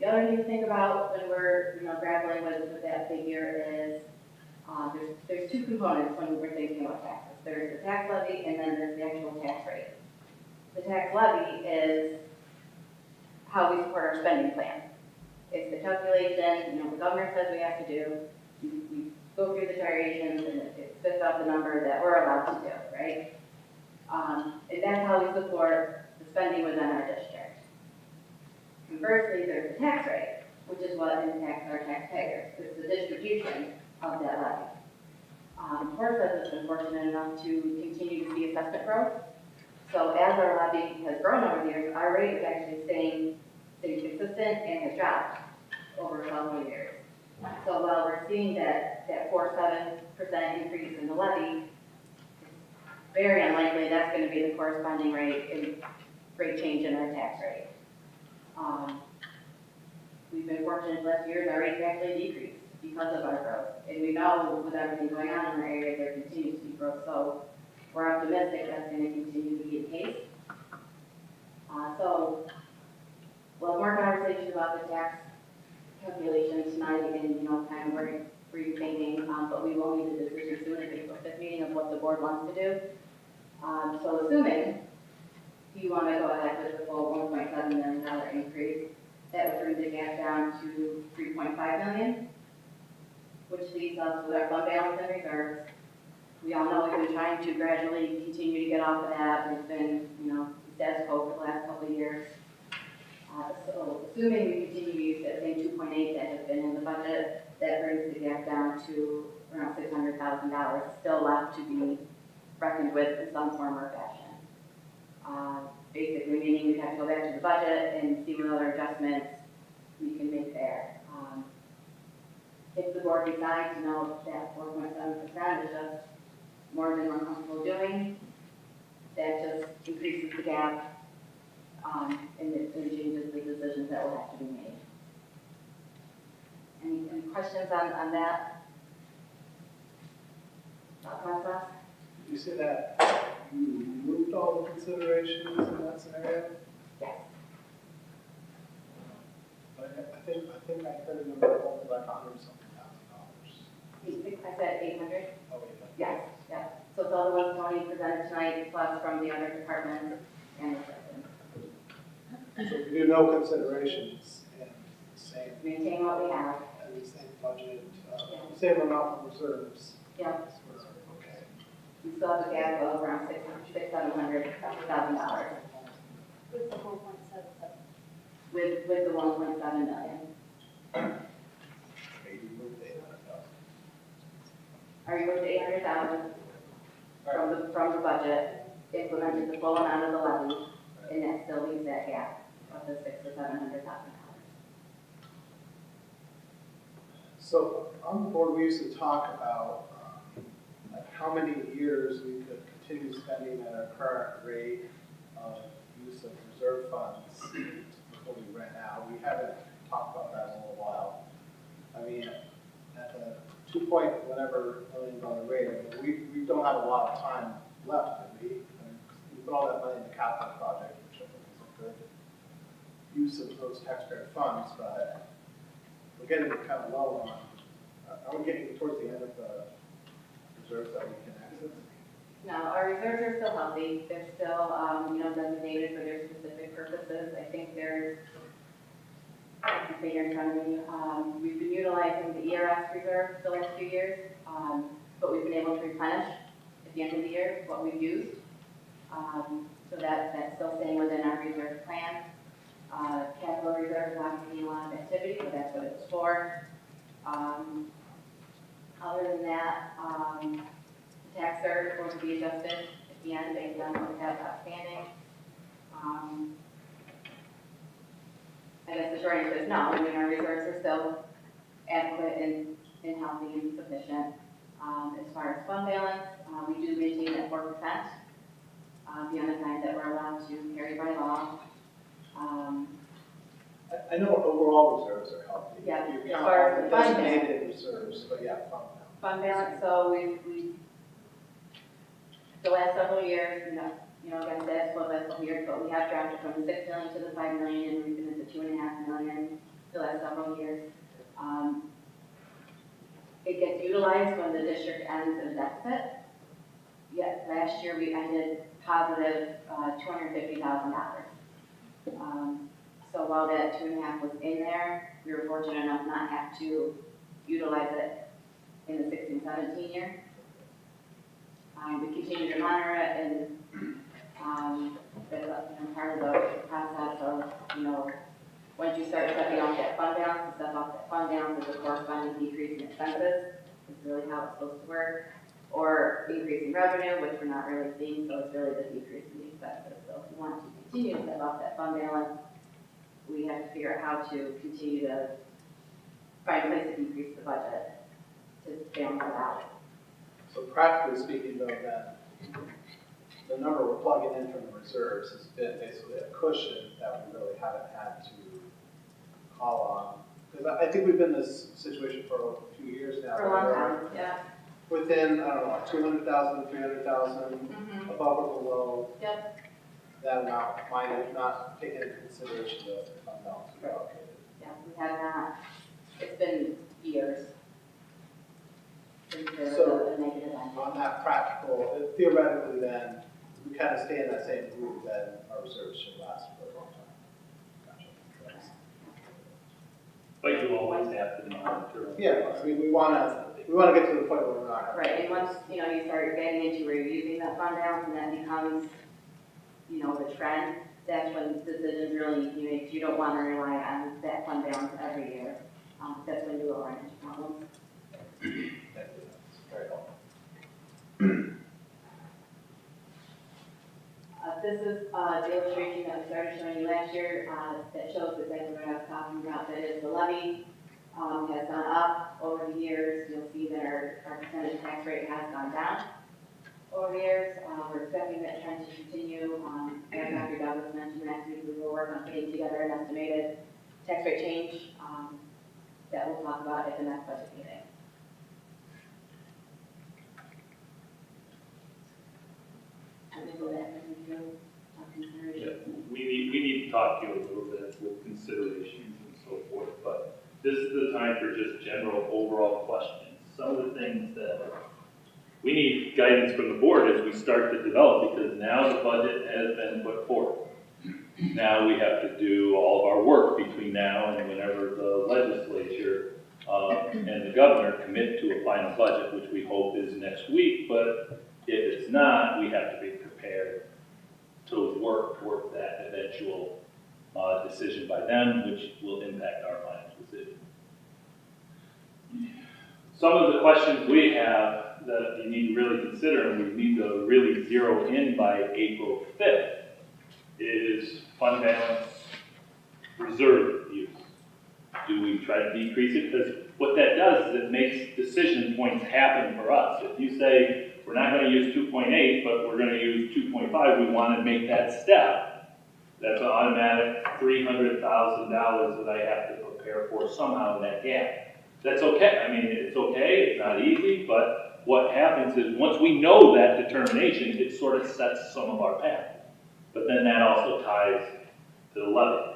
The other thing to think about when we're grappling with that figure is there's two components when we're thinking about taxes. There's the tax levy and then there's the actual tax rate. The tax levy is how we support our spending plan. It's the calculation, the governor says we have to do. We go through the variations and it spits out the number that we're allowed to do, right? And that's how we support the spending within our district. Conversely, there's the tax rate, which is what impacts our taxpayers. It's the distribution of that levy. Portsmouth has been fortunate enough to continue to see assessment growth. So as our levy has grown over the years, our rate is actually staying consistent and has dropped over several years. So while we're seeing that 4.7% increase in the levy, very unlikely that's going to be the corresponding rate change in our tax rate. We've been fortunate last year, our rates actually decreased because of our growth. And we know with everything going on in our area, there continues to be growth. So we're optimistic that's going to continue to be the case. So we'll have more conversation about the tax calculation tonight and, kind of where you're thinking, but we will need a decision soon at the April 5th meeting of what the board wants to do. So assuming you want to go ahead with the full $1.7 million increase, that would bring the gap down to $3.5 million, which leaves us with our fund balance and reserves. We all know we've been trying to gradually continue to get off of that. It's been, status quo for the last couple of years. So assuming we continue to use that same 2.8 that has been in the budget, that brings the gap down to around $600,000, still left to be reckoned with in some form or fashion. Basically meaning we'd have to go back to the budget and see what other adjustments we can make there. If the board decides, that 4.7% is just more than we're comfortable doing, that just increases the gap and it changes the decisions that will have to be made. Any questions on that thought process? You say that you removed all the considerations in that scenario? Yes. But I think I heard a number of like $100-something thousand. I said 800? Oh, Yes, yeah. So it's all the ones Tony presented tonight, plus from the other departments and the section. So we do no considerations and the same, Maintain what we have. and the same budget, same amount of reserves. Yeah. Okay. We still have a gap of around $700,000 With the 4.77. with the 1.7 million. Maybe move to 800,000. Are you with the 800,000 from the budget, implemented the full amount of the levy, and that still leaves that gap of the $600,000 to $700,000. So on the board, we used to talk about like how many years we could continue spending at our current rate of use of reserve funds before we ran out. We haven't talked about that in a little while. I mean, at the 2 point whatever $1 million rate, I mean, we don't have a lot of time left, do we? I mean, we put all that money in the capital project, which I think is a good use of those taxpayer funds, but we're getting kind of low on, are we getting towards the end of the reserves that we can access? No, our reserves are still healthy, they're still, designated for their specific purposes. I think there's, I can figure in front of me, we've been utilizing the ERS reserve the last few years, but we've been able to replenish at the end of the year what we've used. So that's still staying within our reserve plan. Capital reserve is not going to be a lot of activity, but that's what it's for. Other than that, the tax cert will be adjusted at the end based on what we have outstanding. I guess the short answer is no. I mean, our reserves are still adequate and healthy and sufficient. As far as fund balance, we do maintain at 4%, the unassigned that we're allowed to carry by law. I know overall reserves are healthy. Yeah, You as count far all as the the fund designated reserves, but yeah, fund balance. Fund balance, so we the last several years, like I said, for the last couple years, but we have dropped it from the 6 million to the 5 million, and we've been at the 2.5 million the last several years. It gets utilized when the district ends in a deficit. Yet last year we ended positive $250,000. So while that 2.5 was in there, we were fortunate enough not have to utilize it in the 16-17 year. We continue to monitor it, and that's part of the process of, once you start stepping off that fund balance, step off that fund balance is a corresponding decrease in expenses. Is really how it's supposed to work. Or increase in revenue, which we're not really seeing, so it's really the decrease in the expenses. So if we want to continue to step off that fund balance, we have to figure out how to continue to find ways to decrease the budget to balance it out. So practically speaking though, then, the number we're plugging in from the reserves has been basically a cushion that we really haven't had to call on. Because I think we've been in this situation for a few years now. For a long time, yeah. Within, I don't know, 200,000, 300,000, above or below. Yep. That amount, might not take into consideration the fund balance we allocated. Yeah, we have not, it's been years. Since there So, was a negative end. On that practical, theoretically then, we kind of stay in that same group, then our reserves should last for a long time. Gotcha. But you always have to monitor. Yeah, I mean, we want to get to the point where we're not. Right, and once, you start getting into where you're using that fund balance and that becomes, the trend, that's when decisions really need to be made. You don't want to rely on that fund balance every year. That's when you will run into problems. Thank you, that's very helpful. This is the illustration that we started showing you last year that shows exactly what I was talking about. That is, the levy has gone up over the years. You'll see that our percentage tax rate has gone down over the years. We're expecting that trend to continue. As Dr. Douglas mentioned last week, we will work on putting together an estimated tax rate change that we'll talk about at the next budget meeting. Yeah, we need to talk to you a little bit with considerations and so forth, but this is the time for just general overall questions. Some of the things that we need guidance from the board as we start to develop, because now the budget has been put forth. Now we have to do all of our work between now and whenever the legislature and the governor commit to a final budget, which we hope is next week, but if it's not, we have to be prepared to work toward that eventual decision by them, which will impact our final decision. Some of the questions we have that you need to really consider, and we need to really zero in by April 5th, is fund balance reserve use. Do we try to decrease it? Because what that does is it makes decision points happen for us. If you say, we're not gonna use 2.8, but we're gonna use 2.5, we wanna make that step. That's an automatic $300,000 that I have to prepare for somehow in that gap. That's okay, I mean, it's okay, it's not easy, but what happens is, once we know that determination, it sort of sets some of our path. But then that also ties to the levy.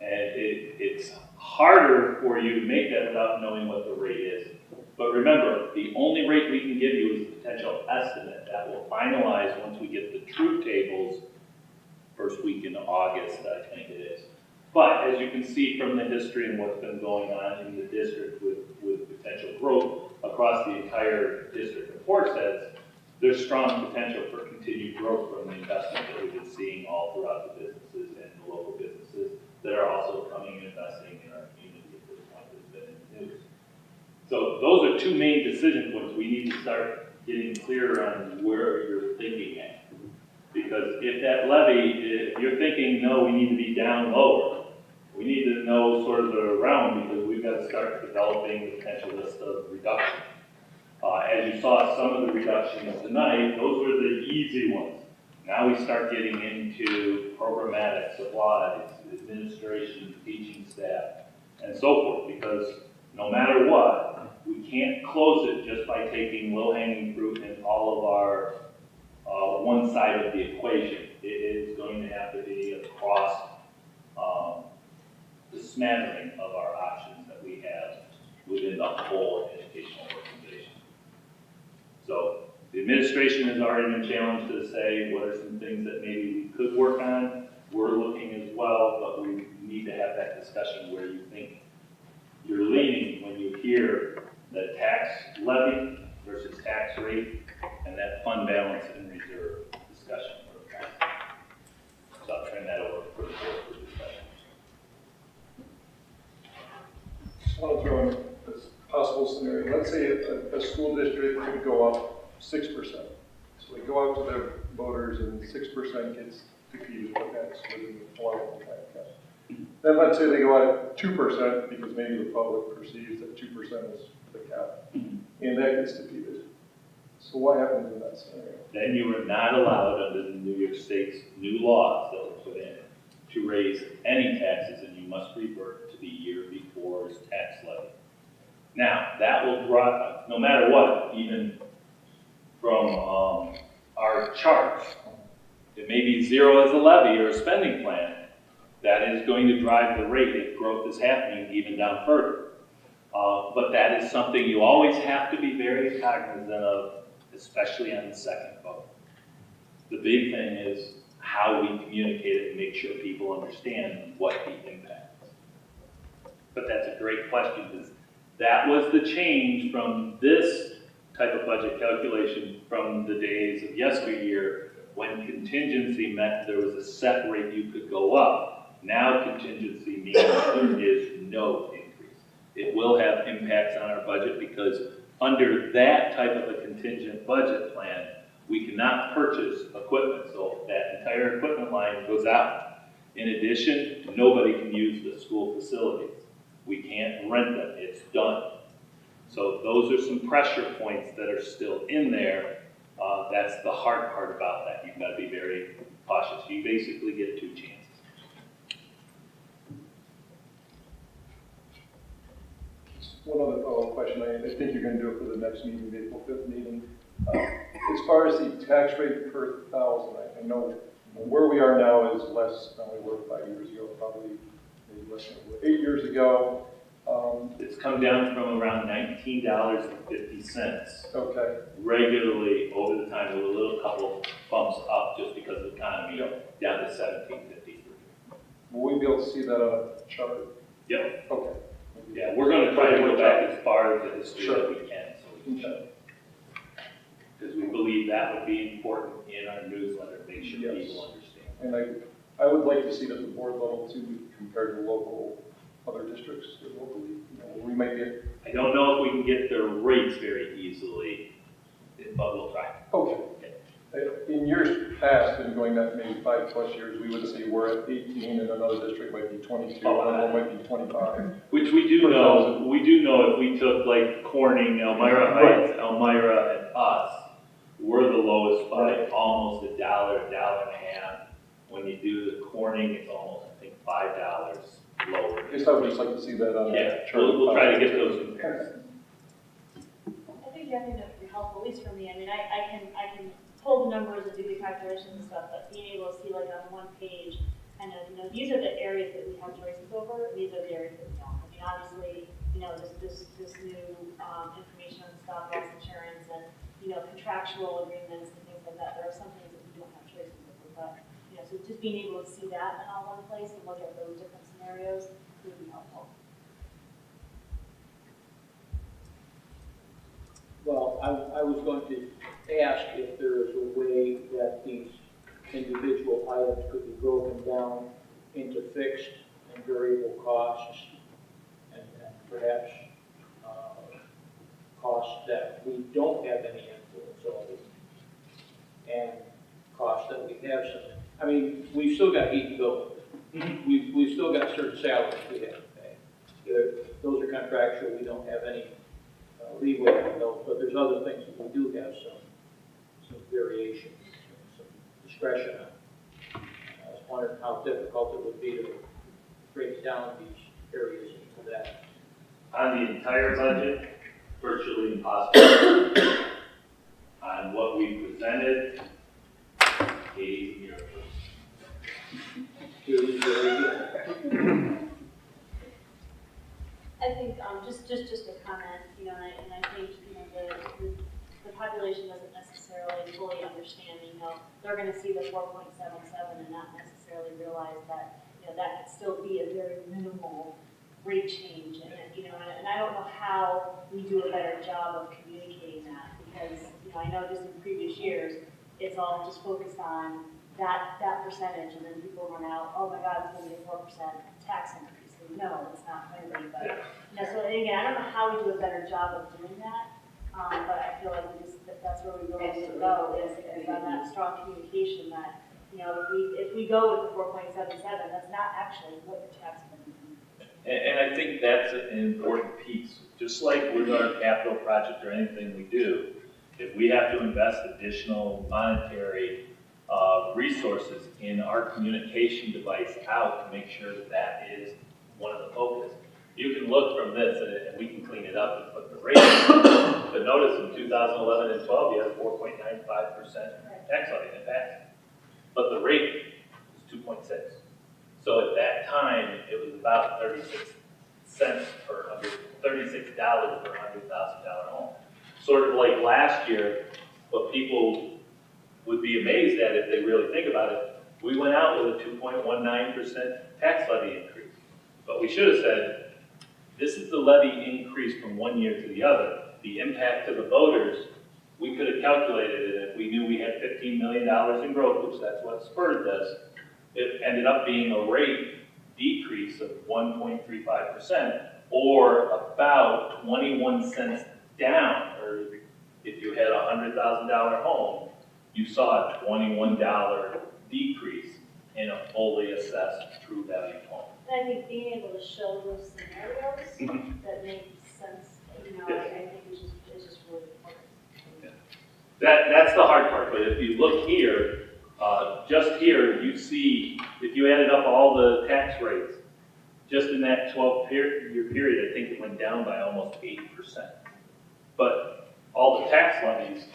And it's harder for you to make that without knowing what the rate is. But remember, the only rate we can give you is a potential estimate that will finalize once we get the true tables first week in August, I think it is. But as you can see from the history and what's been going on in the district with potential growth across the entire district of Horseheads, there's strong potential for continued growth from the investment that we've been seeing all throughout the businesses and the local businesses that are also coming and investing in our community at this point that's been in the news. So those are two main decision points. We need to start getting clear on where you're thinking at. Because if that levy, if you're thinking, no, we need to be down lower, we need to know sort of the realm because we've got to start developing the potential list of reductions. As you saw some of the reductions tonight, those were the easy ones. Now we start getting into programmatic, supplies, administration, teaching staff, and so forth, because no matter what, we can't close it just by taking low-hanging fruit in all of our one side of the equation. It is going to have to be across the smattering of our options that we have within the whole educational organization. So the administration has already been challenged to say what are some things that maybe we could work on. We're looking as well, but we need to have that discussion where you think you're leaning when you hear the tax levy versus tax rate and that fund balance and reserve discussion. So I'll turn that over for the board for discussion. I want to throw in this possible scenario. Let's say a school district could go up 6%. So they go out to their voters and 6% gets defeated, but that's within the allowable time cap. Then let's say they go out 2% because maybe the public perceives that 2% is the cap, and that gets defeated. So what happens in that scenario? Then you are not allowed under the New York State's new laws that were put in to raise any taxes, and you must revert to the year before's tax levy. Now, that will drop, no matter what, even from our charts. It may be zero as a levy or a spending plan. That is going to drive the rate if growth is happening even down further. But that is something you always have to be very cognizant of, especially on the second vote. The big thing is how we communicate it and make sure people understand what the impact is. But that's a great question, because that was the change from this type of budget calculation from the days of yesteryear when contingency meant there was a set rate you could go up. Now contingency means there is no increase. It will have impacts on our budget because under that type of a contingent budget plan, we cannot purchase equipment, so that entire equipment line goes out. In addition, nobody can use the school facilities. We can't rent them, it's done. So those are some pressure points that are still in there. That's the hard part about that. You've got to be very cautious. You basically get two chances. One other follow-up question. I think you're going to do it for the next meeting, the April 5th meeting. As far as the tax rate per thousand, I know where we are now is less than we were 5 years ago, probably maybe less than 8 years ago. It's come down from around $19.50 Okay. regularly over the time, with a little couple bumps up just because of the economy, down to $17.53. Will we be able to see that on a chart? Yep. Okay. Yeah, we're going to try to go back as far as the history that we can, so we can show it. Because we believe that would be important in our newsletter, make sure people understand. And I would like to see it at the board level too, compared to local, other districts locally. We might get. I don't know if we can get the rates very easily, but we'll try. Okay. In your past, and going back maybe 5+ years, we would see we're at 18 and another district might be 22, and one might be 25. Which we do know if we took like Corning, Elmira Heights, Elmira, and us, we're the lowest by almost $1, $1.50. When you do the Corning, it's almost, I think, $5 lower. I guess I would just like to see that on Yeah, a chart. we'll try to get those comparisons. I think that would be helpful, at least for me. I mean, I can pull the numbers and do the calculations and stuff, but being able to see like on one page, kind of, these are the areas that we have choices over, these are the areas that we don't. I mean, obviously, this new, information on stop loss insurance and, contractual agreements and things like that, there are some things that we don't have choices over, but, so just being able to see that in all one place and look at those different scenarios would be helpful. Well, I was going to ask if there is a way that these individual items could be broken down into fixed and variable costs, and perhaps costs that we don't have any influence over, and costs that we have some. I mean, we've still got heat and building. We've still got certain salaries we have to pay. Those are contractual. We don't have any leeway on those, but there's other things that we do have some variation, some discretion on. I was wondering how difficult it would be to break down these areas into that. On the entire budget, virtually impossible. On what we presented, Katie, I think, just a comment, and I think, the population doesn't necessarily fully understand, they're gonna see the 4.77 and not necessarily realize that, that could still be a very minimal rate change, and I don't know how we do a better job of communicating that, because, I know just in previous years, it's all just focused on that percentage, and then people run out, oh my God, it's gonna be a 4% tax increase. No, it's not going to be, but, so again, I don't know how we do a better job of doing that, but I feel like that's where we really need to go, is on that strong communication that, if we go with the 4.77, that's not actually what your tax is going to be. and I think that's an important piece. Just like with our capital project or anything we do, if we have to invest additional monetary resources in our communication device out to make sure that is one of the focus. You can look from this and we can clean it up and put the rate in. But notice in 2011 and 12, you had 4.95% tax levy in it. But the rate was 2.6. So at that time, it was about $36 per $100,000 home. Sort of like last year, what people would be amazed at if they really think about it, we went out with a 2.19% tax levy increase. But we should have said, this is the levy increase from one year to the other. The impact to the voters, we could have calculated it if we knew we had $15 million in growth, which that's what spurred this. It ended up being a rate decrease of 1.35%, or about 21 cents down. Or if you had a $100,000 home, you saw a $21 decrease in a fully assessed true value home. And I think being able to show those scenarios that make sense, I think is just really important. That's the hard part, but if you look here, just here, you see, if you added up all the tax rates, just in that 12-year period, I think it went down by almost 8%. But all the tax levies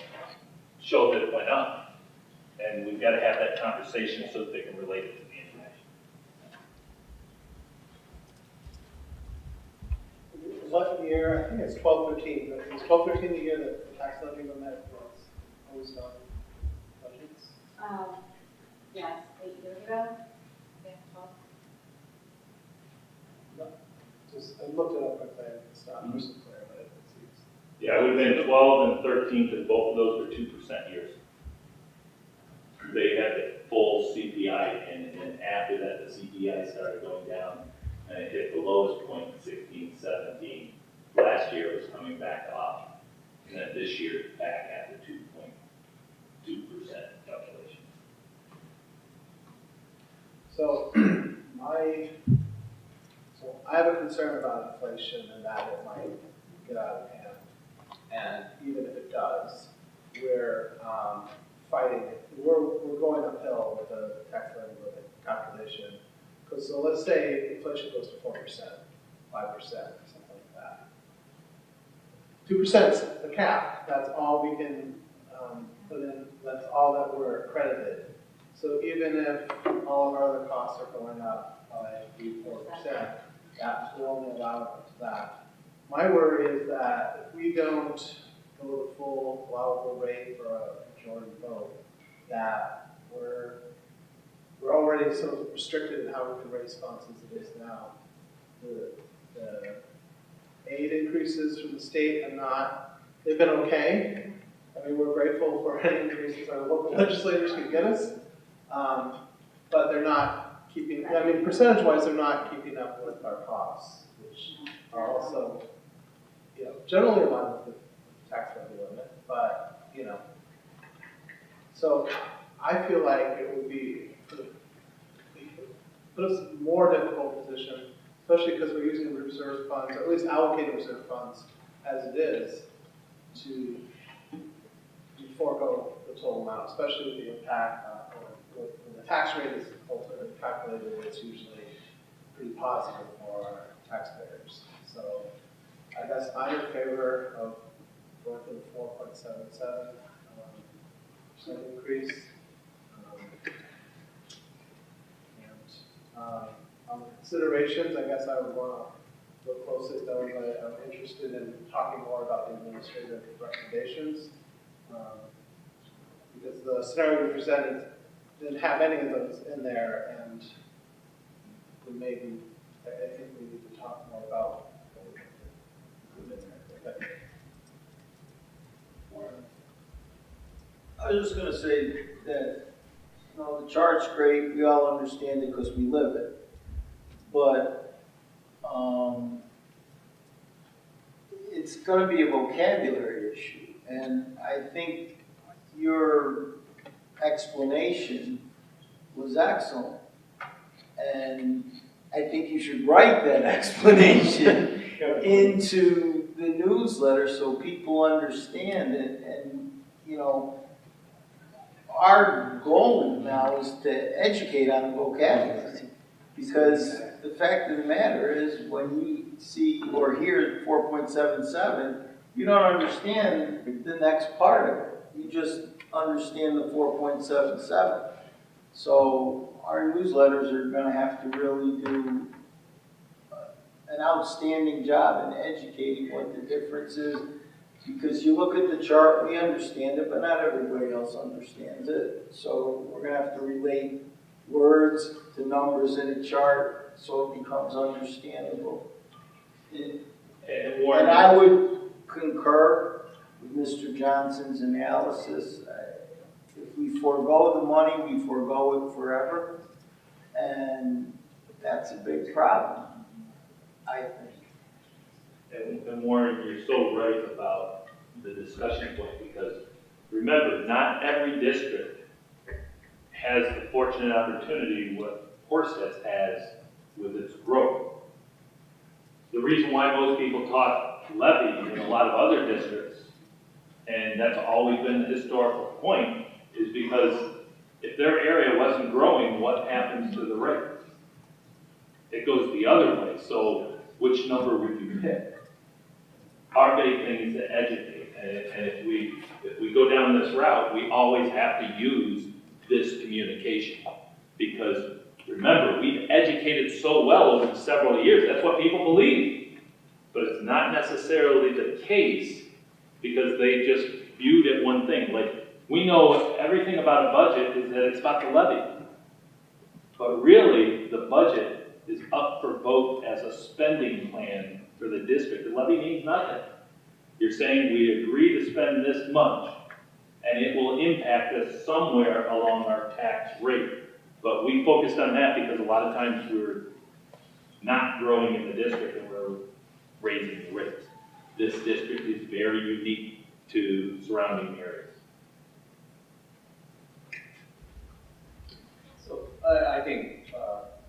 show that it went up, and we've got to have that conversation so that they can relate it to the information. It was left in the year, I think it's 12-13, but it was 12-13 the year that the tax levy when that was done budgets. Yes, 8 years ago. Yeah, 12. Just, I looked it up quickly, it's not crystal clear, but it seems. Yeah, it would have been 12 and 13, because both of those were 2% years. They had the full CPI, and then after that, the CPI started going down, and it hit the lowest point in 16, 17. Last year, it was coming back up, and then this year, back at the 2.2% calculation. concern about inflation and that it might get out of hand. And even if it does, we're fighting it. We're going uphill with the tax levy limit calculation. Because so let's say inflation goes to 4%, 5%, something like that. 2% is the cap. That's all we can put in. That's all that we're accredited. So even if all of our other costs are going up by 3-4%, that will only allow us that. My worry is that if we don't go the full allowable rate for a majority vote, that we're already sort of restricted in how we can raise funds as it is now. The aid increases from the state have not, they've been okay. I mean, we're grateful for any increases our local legislators can get us. But they're not keeping, I mean, percentage-wise, they're not keeping up with our costs, which are also, generally in line with the tax levy limit, but, So I feel like it would be, put us in a more difficult position, especially because we're using reserve funds, or at least allocating reserve funds as it is, to forego the total amount, especially with the impact when the tax rate is ultimately calculated, it's usually pretty positive for our taxpayers. So I guess I'm in favor of going for the 4.77% increase. On the considerations, I guess I would want to look closely at those. I'm interested in talking more about the administrative recommendations. Because the scenario we presented didn't have any of those in there, and we maybe, I think we need to talk more about what we can include in there. I was just going to say that, the chart's great, we all understand it because we live it, but it's going to be a vocabulary issue, and I think your explanation was excellent, and I think you should write that explanation into the newsletter so people understand it, and our goal now is to educate on the vocabulary, because the fact of the matter is when you see or hear 4.77, you don't understand the next part of it. You just understand the 4.77. So our newsletters are going to have to really do an outstanding job in educating what the difference is. Because you look at the chart, we understand it, but not everybody else understands it. So we're going to have to relate words to numbers in a chart so it becomes understandable. And I would concur with Mr. Johnson's analysis. If we forego the money, we forego it forever. And that's a big problem, I think. And Warren, you're so right about the discussion point, because remember, not every district has the fortunate opportunity what Horseheads has with its growth. The reason why most people talk levy in a lot of other districts, and that's always been the historical point, is because if their area wasn't growing, what happens to the rate? It goes the other way. So which number would you pick? Our big thing is to educate, and if we go down this route, we always have to use this communication, because remember, we've educated so well over several years. That's what people believe, but it's not necessarily the case, because they just viewed it one thing. Like, we know everything about a budget is that it's about the levy, but really the budget is up for vote as a spending plan for the district. The levy means nothing. You're saying we agree to spend this much, and it will impact us somewhere along our tax rate. But we focused on that because a lot of times we're not growing in the district and we're raising the rates. This district is very unique to surrounding areas. So I think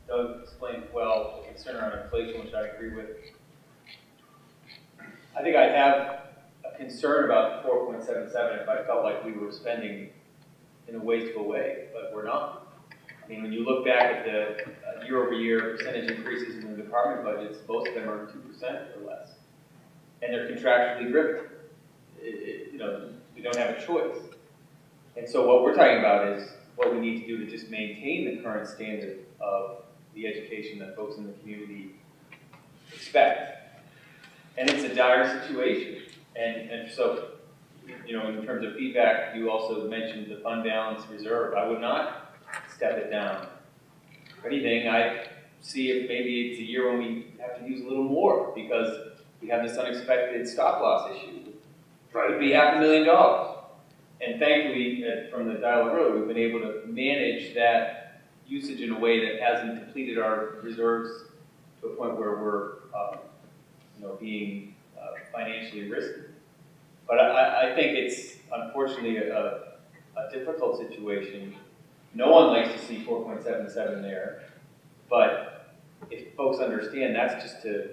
Doug explained well the concern around inflation. inflation, which I agree with. I think I'd have a concern about 4.77 if I felt like we were spending in a wasteful way, but we're not. I mean, when you look back at the year-over-year percentage increases in the department budgets, most of them are 2% or less. And they're contractually driven. You know, we don't have a choice. And so what we're talking about is what we need to do to just maintain the current standard of the education that folks in the community expect. And it's a dire situation. And so, you know, in terms of feedback, you also mentioned the fund balance reserve. I would not step it down. If anything, I see if maybe it's a year when we have to use a little more because we have this unexpected stop loss issue. It would be $500,000. And thankfully, from the dialogue earlier, we've been able to manage that usage in a way that hasn't depleted our reserves to a point where we're, you know, being financially risky. But I think it's unfortunately a difficult situation. No one likes to see 4.77 there, but if folks understand that's just to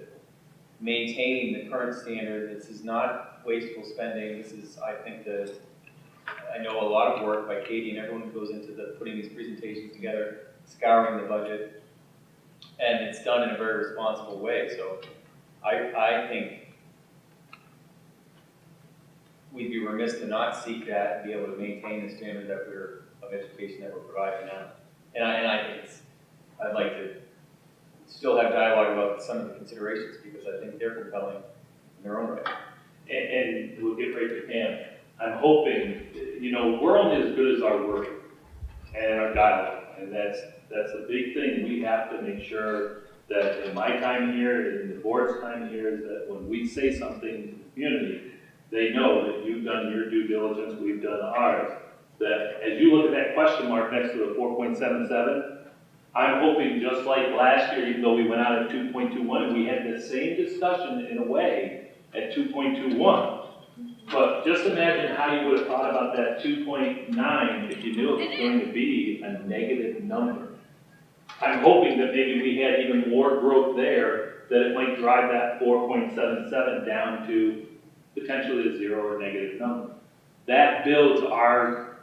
maintain the current standard, this is not wasteful spending. This is, I think, I know a lot of work by Katie and everyone who goes into putting these presentations together, scouring the budget, and it's done in a very responsible way. So I think we'd be remiss to not seek that and be able to maintain the standard of education that we're providing now. And I think I'd like to still have dialogue about some of the considerations because I think they're compelling in their own right. And we'll get right to Pam. I'm hoping, you know, we're only as good as our work and our dialogue, and that's a big thing. We have to make sure that in my time here, in the board's time here, is that when we say something to the community, they know that you've done your due diligence, we've done ours. That as you look at that question mark next to the 4.77, I'm hoping just like last year, even though we went out at 2.21, we had the same discussion in a way at 2.21. But just imagine how you would have thought about that 2.9 if you knew it was going to be a negative number. I'm hoping that maybe we had even more growth there, that it might drive that 4.77 down to potentially a 0 or negative number. That builds our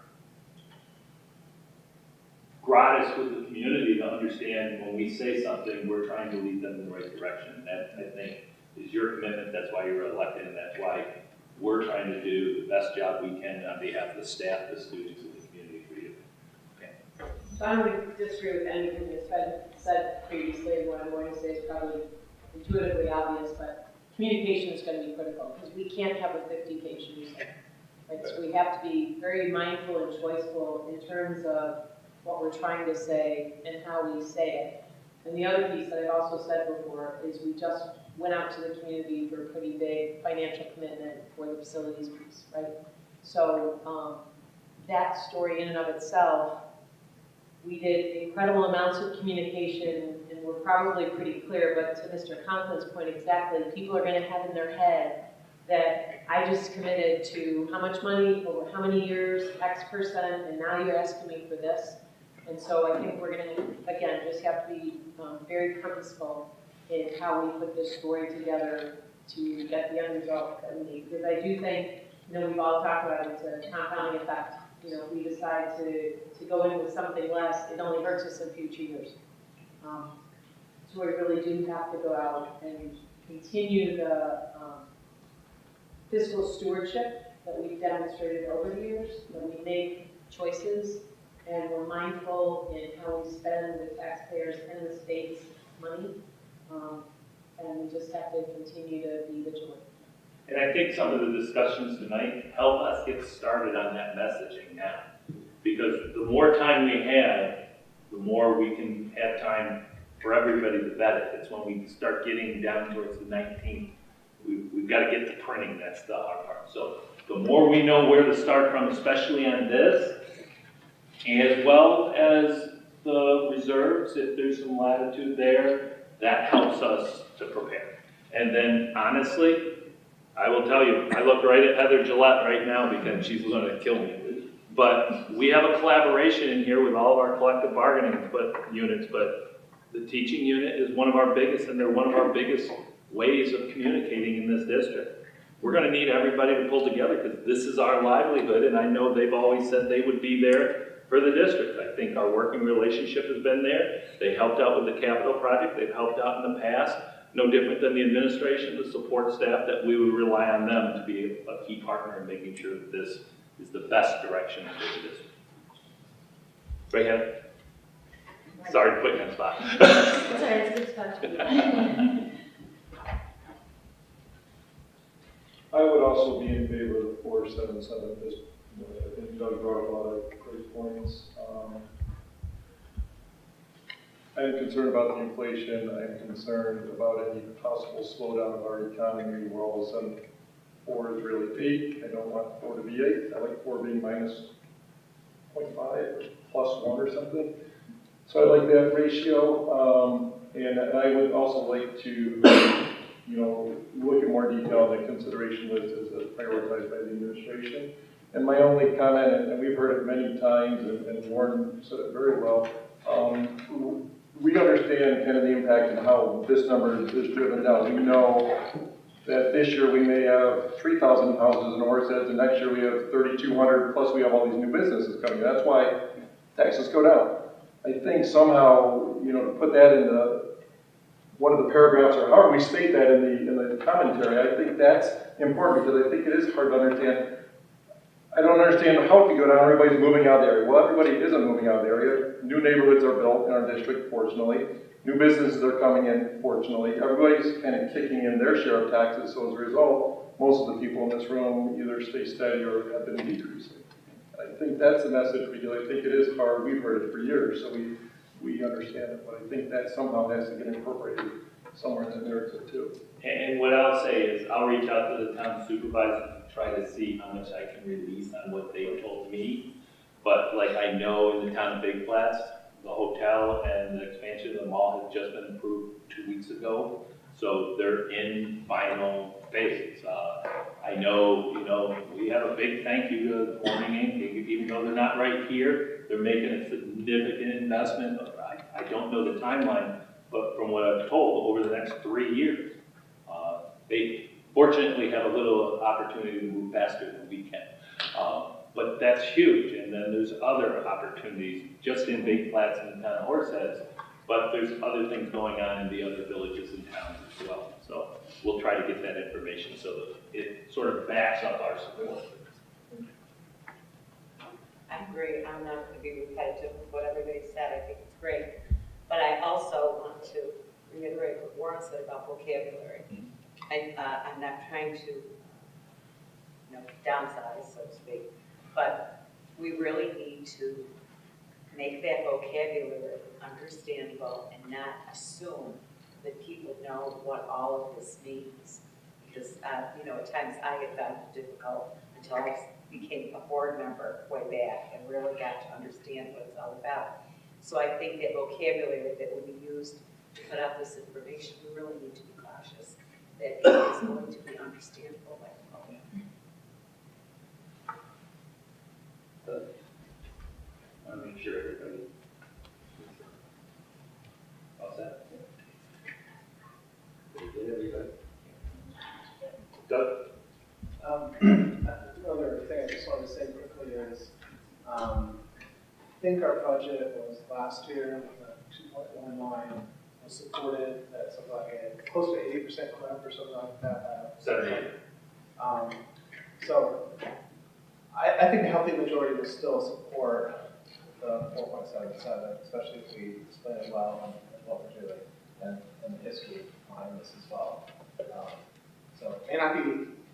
gratis with the community to understand when we say something, we're trying to lead them in the right direction. That, I think, is your commitment. That's why you were elected, and that's why we're trying to do the best job we can on behalf of the staff, the students, and the community for you. Okay. So I don't disagree with anything that's said previously. What I'm going to say is probably intuitively obvious, but communication is going to be critical because we can't have a 50-page newsletter. Right? So we have to be very mindful and choiceful in terms of what we're trying to say and how we say it. And the other piece that I've also said before is we just went out to the community for a pretty big financial commitment for the facilities piece, right? So that story in and of itself, we did incredible amounts of communication and we're probably pretty clear, but to Mr. Conklin's point exactly, people are going to have in their head that I just committed to how much money over how many years, X%, and now you're asking me for this. And so I think we're going to, again, just have to be very purposeful in how we put this story together to get the end result that we need. Because I do think, you know, we've all talked about it, it's a compounding effect. You know, if we decide to go in with something less, it only hurts us in future years. So we really do have to go out and continue the fiscal stewardship that we've demonstrated over the years, that we make choices and we're mindful in how we spend the taxpayers and the state's money. And we just have to continue to be vigilant. And I think some of the discussions tonight help us get started on that messaging now. Because the more time we have, the more we can have time for everybody to vet it. It's when we start getting down towards the 19th, we've got to get to printing. That's the hard part. So the more we know where to start from, especially on this, as well as the reserves, if there's some latitude there, that helps us to prepare. And then, honestly, I will tell you, I look right at Heather Gillette right now because she's going to kill me. But we have a collaboration in here with all of our collective bargaining units, but The teaching unit is one of our biggest, and they're one of our biggest ways of communicating in this district. We're gonna need everybody to pull together, because this is our livelihood, and I know they've always said they would be there for the district. I think our working relationship has been there. They helped out with the capital project, they've helped out in the past. No different than the administration, the support staff, that we would rely on them to be a key partner in making sure that this is the best direction for the district. Right ahead. Sorry to put you on the spot. Sorry, it's a good spot to be. I would also be in favor of the 477 at this point. I think Doug brought a lot of great points. I am concerned about the inflation. I am concerned about any possible slowdown of our economy where all of a sudden 4 is really 8. I don't want 4 to be 8. I like 4 being minus 0.5 or plus 1 or something. So I like that ratio. And I would also like to, look in more detail at the consideration list as prioritized by the administration. And my only comment, and we've heard it many times, and Warren said it very well, we understand kind of the impact and how this number is driven down. We know that this year we may have 3,000 houses in Horseheads, and next year we have 3,200, plus we have all these new businesses coming. That's why taxes go down. I think somehow, to put that in one of the paragraphs, or however we state that in the commentary, I think that's important, because I think it is hard to understand. I don't understand how it could go down, everybody's moving out of the area. Well, everybody isn't moving out of the area. New neighborhoods are built in our district, fortunately. New businesses are coming in, fortunately. Everybody's kind of kicking in their share of taxes, so as a result, most of the people in this room either stay steady or have been decreasing. I think that's the message we do. I think it is hard. We've heard it for years, so we understand it, but I think that somehow has to get incorporated somewhere in the narrative too. And what I'll say is, I'll reach out to the town supervisor and try to see how much I can release on what they told me. But like I know in the town of Big Flats, the hotel and the expansion of the mall has just been approved 2 weeks ago. So they're in final phases. I know, we have a big thank you to Corning Inc. Even though they're not right here, they're making a significant investment. I don't know the timeline, but from what I've told, over the next 3 years, they fortunately have a little opportunity to move faster than we can. But that's huge, and then there's other opportunities just in Big Flats and the town of Horseheads, but there's other things going on in the other villages and towns as well. So we'll try to get that information so that it sort of backs up our support. I agree, I'm not going to be repetitive with what everybody said, I think it's great. But I also want to reiterate what Warren said about vocabulary. I'm not trying to, downsize, so to speak, but we really need to make that vocabulary understandable and not assume that people know what all of this means. Because, at times I have found it difficult until I became a board member way back and really got to understand what it's all about. So I think that vocabulary that will be used to put out this information, we really need to be cautious that it is going to be understandable by the public. I want to make sure everybody. All set? Everybody? Doug? Another thing I just wanted to say quickly is, I think our budget was last year, 2.19, was supported at something like close to 80% clip or something like that. 78. So I think the healthy majority will still support the 4.77, especially if we explain it well and what we're doing and the history behind this as well. So it may not be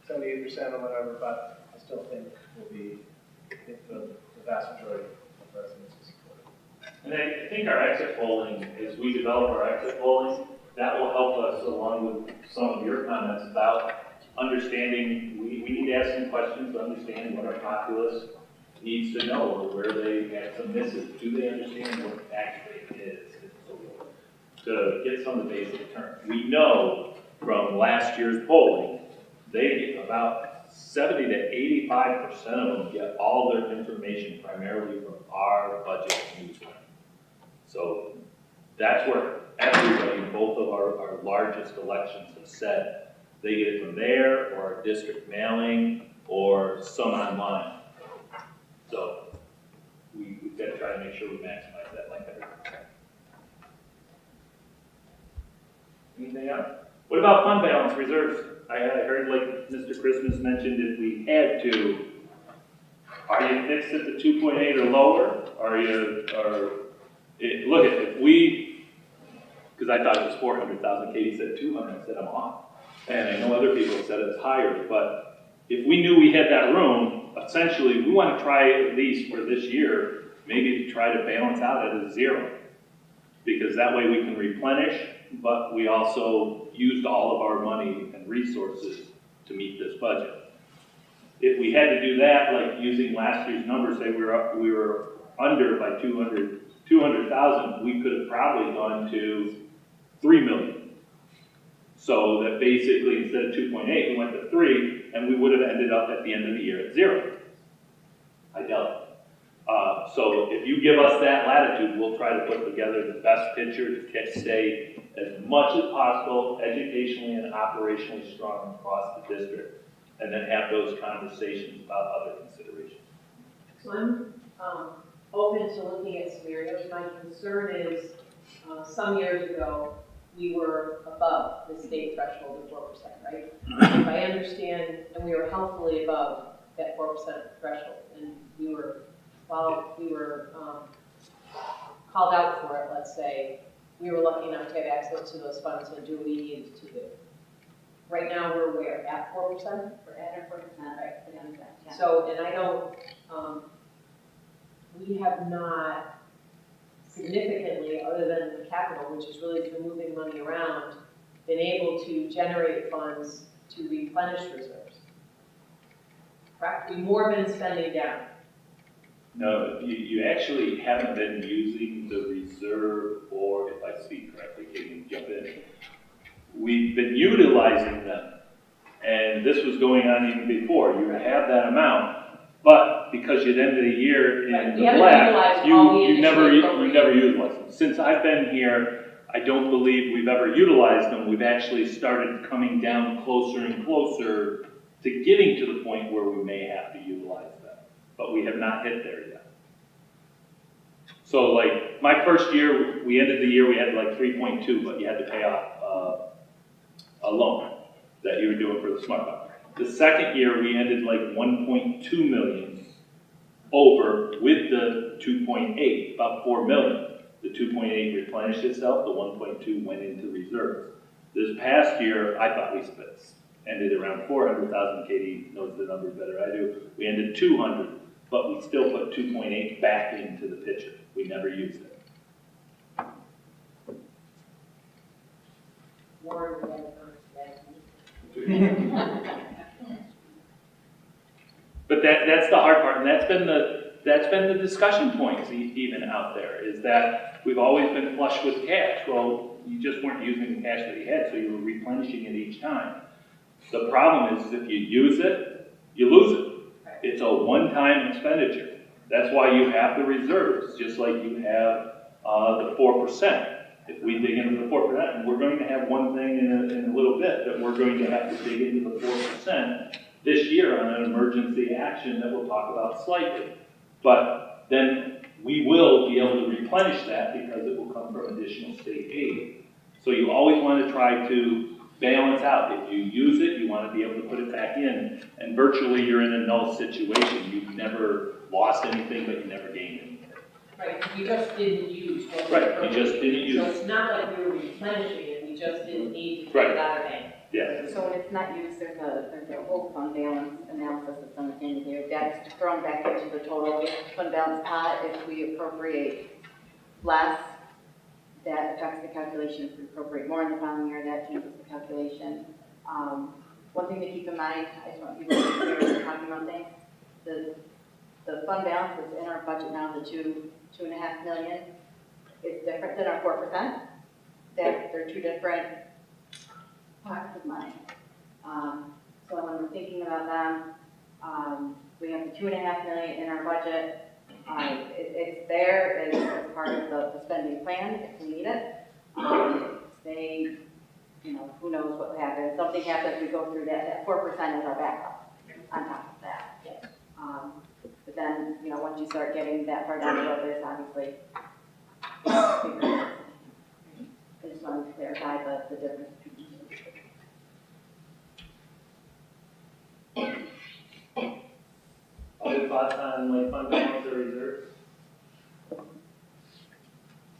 78% or whatever, but I still think the vast majority of residents will support it. And I think our exit polling, as we develop our exit polling, that will help us along with some of your comments about understanding, we need to ask some questions to understand what our populace needs to know or where they have some misses. Do they understand what actually it is? To get some of the basic terms. We know from last year's polling, about 70 to 85% of them get all their information primarily from our budget newsletter. So that's where everybody, both of our largest elections have said they get it from there, or district mailing, or some online. So we've got to try to make sure we maximize that like everything. Anything else? What about fund balance reserves? I heard like Mr. Christmas mentioned if we had to, are you fixed at the 2.8 or lower? Look at, if we, because I thought it was 400,000, Katie said 200, I said I'm off. And I know other people said it's higher, but if we knew we had that room, essentially we want to try at least for this year, maybe to try to balance out at a 0. Because that way we can replenish, but we also used all of our money and resources to meet this budget. If we had to do that, like using last year's numbers, say we were under by 200,000, we could have probably gone to 3 million. So that basically instead of 2.8, we went to 3, and we would have ended up at the end of the year at 0. I doubt it. So if you give us that latitude, we'll try to put together the best picture to stay as much as possible educationally and operationally strong across the district, and then have those conversations about other considerations. So I'm open to looking at scenarios. My concern is, some years ago, we were above the state threshold of 4%, right? If I understand, and we were healthfully above that 4% threshold, and we were, while we were called out for it, let's say, we were lucky enough to have access to those funds and do what we needed to do. Right now, we're where, at 4%? We're at our 4%, right? Yeah. So, and I don't, we have not significantly, other than the capital, which is really through moving money around, been able to generate funds to replenish reserves. Correct? We've more been spending down. No, you actually haven't been using the reserve, or if I speak correctly, can you jump in? We've been utilizing them, and this was going on even before. You have that amount, but because you'd ended the year in the black, you never utilized them. Since I've been here, I don't believe we've ever utilized them. We've actually started coming down closer and closer to getting to the point where we may have to utilize them, but we have not hit there yet. So like my first year, we ended the year, we had like 3.2, but you had to pay off a loan that you were doing for the smart bond. The second year, we ended like 1.2 million over with the 2.8, about 4 million. The 2.8 replenished itself, the 1.2 went into reserves. This past year, I thought we ended around 400,000. Katie knows the numbers better than I do. We ended 200, but we still put 2.8 back into the picture. We never used it. But that's the hard part, and that's been the discussion points even out there, is that we've always been flush with cash. Well, you just weren't using the cash that you had, so you were replenishing it each time. The problem is if you use it, you lose it. It's a one-time expenditure. That's why you have the reserves, just like you have the 4%. If we dig into the 4%, and we're going to have one thing in a little bit that we're going to have to dig into the 4% this year on an emergency action that we'll talk about slightly. But then we will be able to replenish that because it will come from additional state aid. So you always want to try to balance out. If you use it, you want to be able to put it back in, and virtually you're in a null situation. You've never lost anything, but you never gained anything. Right, you just didn't use what Right, you just didn't use So it. it's not like we were replenishing it, we just didn't need to Right. take it out of bank. Yeah. So when it's not used, there's a whole fund balance analysis that's done at the end of the year. That's thrown back into the total fund balance pot. If we appropriate less, that affects the calculation. If we appropriate more in the following year, that changes the calculation. One thing to keep in mind, I just want people to be clear when we're talking about things, the fund balance is in our budget now, the 2.5 million. It's different than our 4%. They're two different pockets of money. So when we're thinking about them, we have the 2.5 million in our budget. It's there as part of the spending plan if we need it. They, you know, who knows what will happen. If something happens, we go through that 4% is our backup on top of that. But then, you know, once you start getting that far down the road, there's obviously, I just wanted to clarify the difference between the two. Other thoughts on like fund balance or reserves?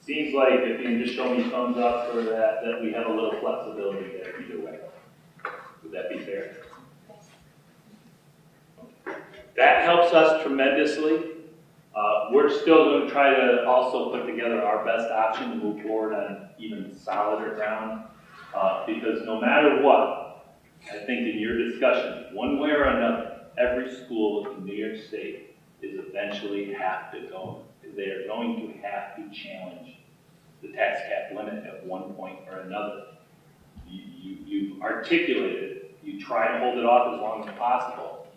Seems like if you can just show me thumbs up for that, that we have a little flexibility there either way. Would that be fair? That helps us tremendously. We're still going to try to also put together our best option to move forward on even solider ground. Because no matter what, I think in your discussion, one way or another, every school in New York State is eventually they are going to have to challenge the tax cap limit at one point or another. You've articulated, you try to hold it off as long as possible,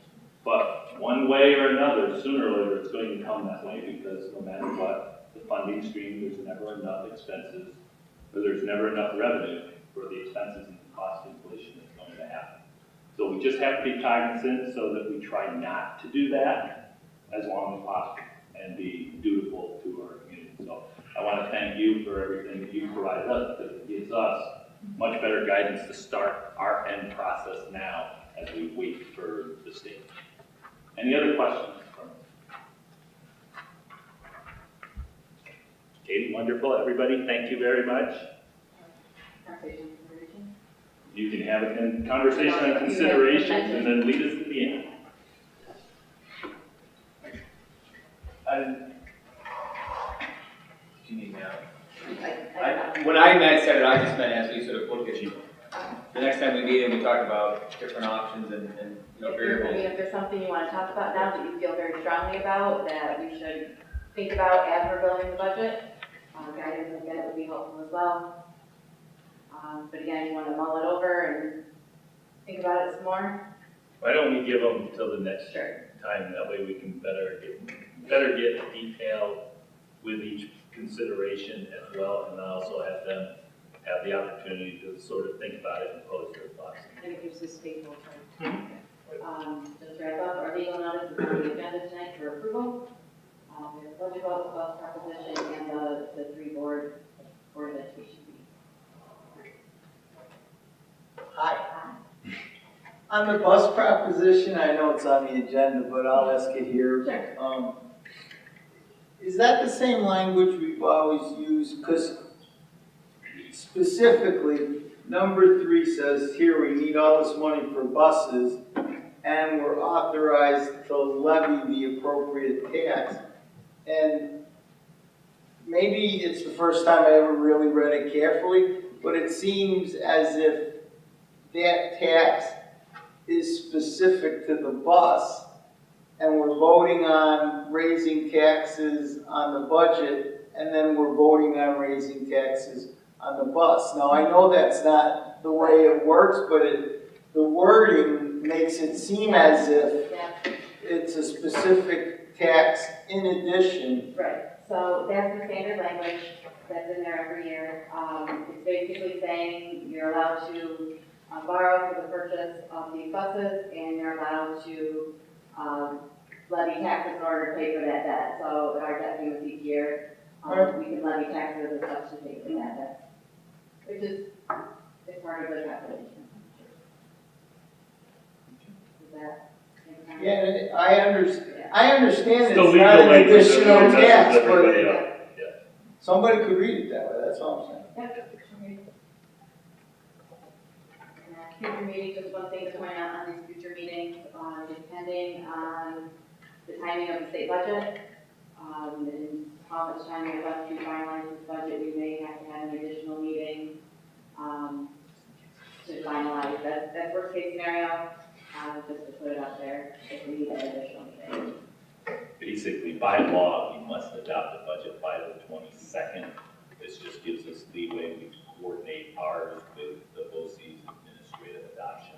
but one way or another, sooner or later, it's going to come that way because no matter what, the funding stream, there's never enough expenses, or there's never enough revenue for the expenses and the cost inflation that's going to happen. So we just have to be cognizant so that we try not to do that as long as possible and be dutiful to our community. So I want to thank you for everything that you provided us, because it gives us much better guidance to start our end process now as we wait for the state. Any other questions? Katie, wonderful. Everybody, thank you very much. You can have a conversation on considerations and then lead us to the end. When I said it, I just meant as we sort of look at the next time we meet and we talk about different options and you know, variables. If there's something you want to talk about now that you feel very strongly about, that we should think about as we're building the budget, guidance again would be helpful as well. But again, you want to mull it over and think about it some more. Why don't we give them till the next time? That way we can better get detail with each consideration as well, and also have them have the opportunity to sort of think about it and pose their thoughts. And it gives the stakeholder time. Just to wrap up, our legal notice is on the agenda tonight for approval. We have a budget bus proposition and the three board of education meetings. Hi. On the bus proposition, I know it's on the agenda, but I'll ask it here. Sure. Is that the same language we've always used? Because specifically, number 3 says here we need all this money for buses, and we're authorized to levy the appropriate tax. And maybe it's the first time I ever really read it carefully, but it seems as if that tax is specific to the bus, and we're voting on raising taxes on the budget, and then we're voting on raising taxes on the bus. Now, I know that's not the way it works, but the wording makes it seem as if it's a specific tax in addition. Right, so that's the standard language that's in there every year. It's basically saying you're allowed to borrow for the purchase of these buses, and you're allowed to levy taxes in order to pay for that debt. So our debt payments each year, we can levy taxes and such to pay for that debt, which is part of the calculation. Is that? Yeah, I understand it's Still not an legal language, additional that messes tax, everybody but up. Yeah. somebody could read it that way, that's all I'm saying. Future meetings, just one thing to point out on these future meetings, depending on the timing of the state budget, and how much time we have left to finalize this budget, we may have to have an additional meeting, to finalize. That's worst case scenario, just to put it out there, if we need an additional meeting. Basically, by law, we must adopt the budget by the 22nd. This just gives us leeway. We coordinate ours with the BOCES administrative adoption.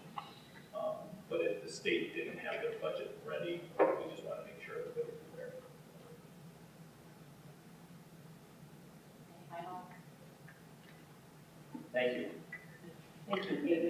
But if the state didn't have their budget ready, we just want to make sure that everybody's prepared. Thank you. Thank you.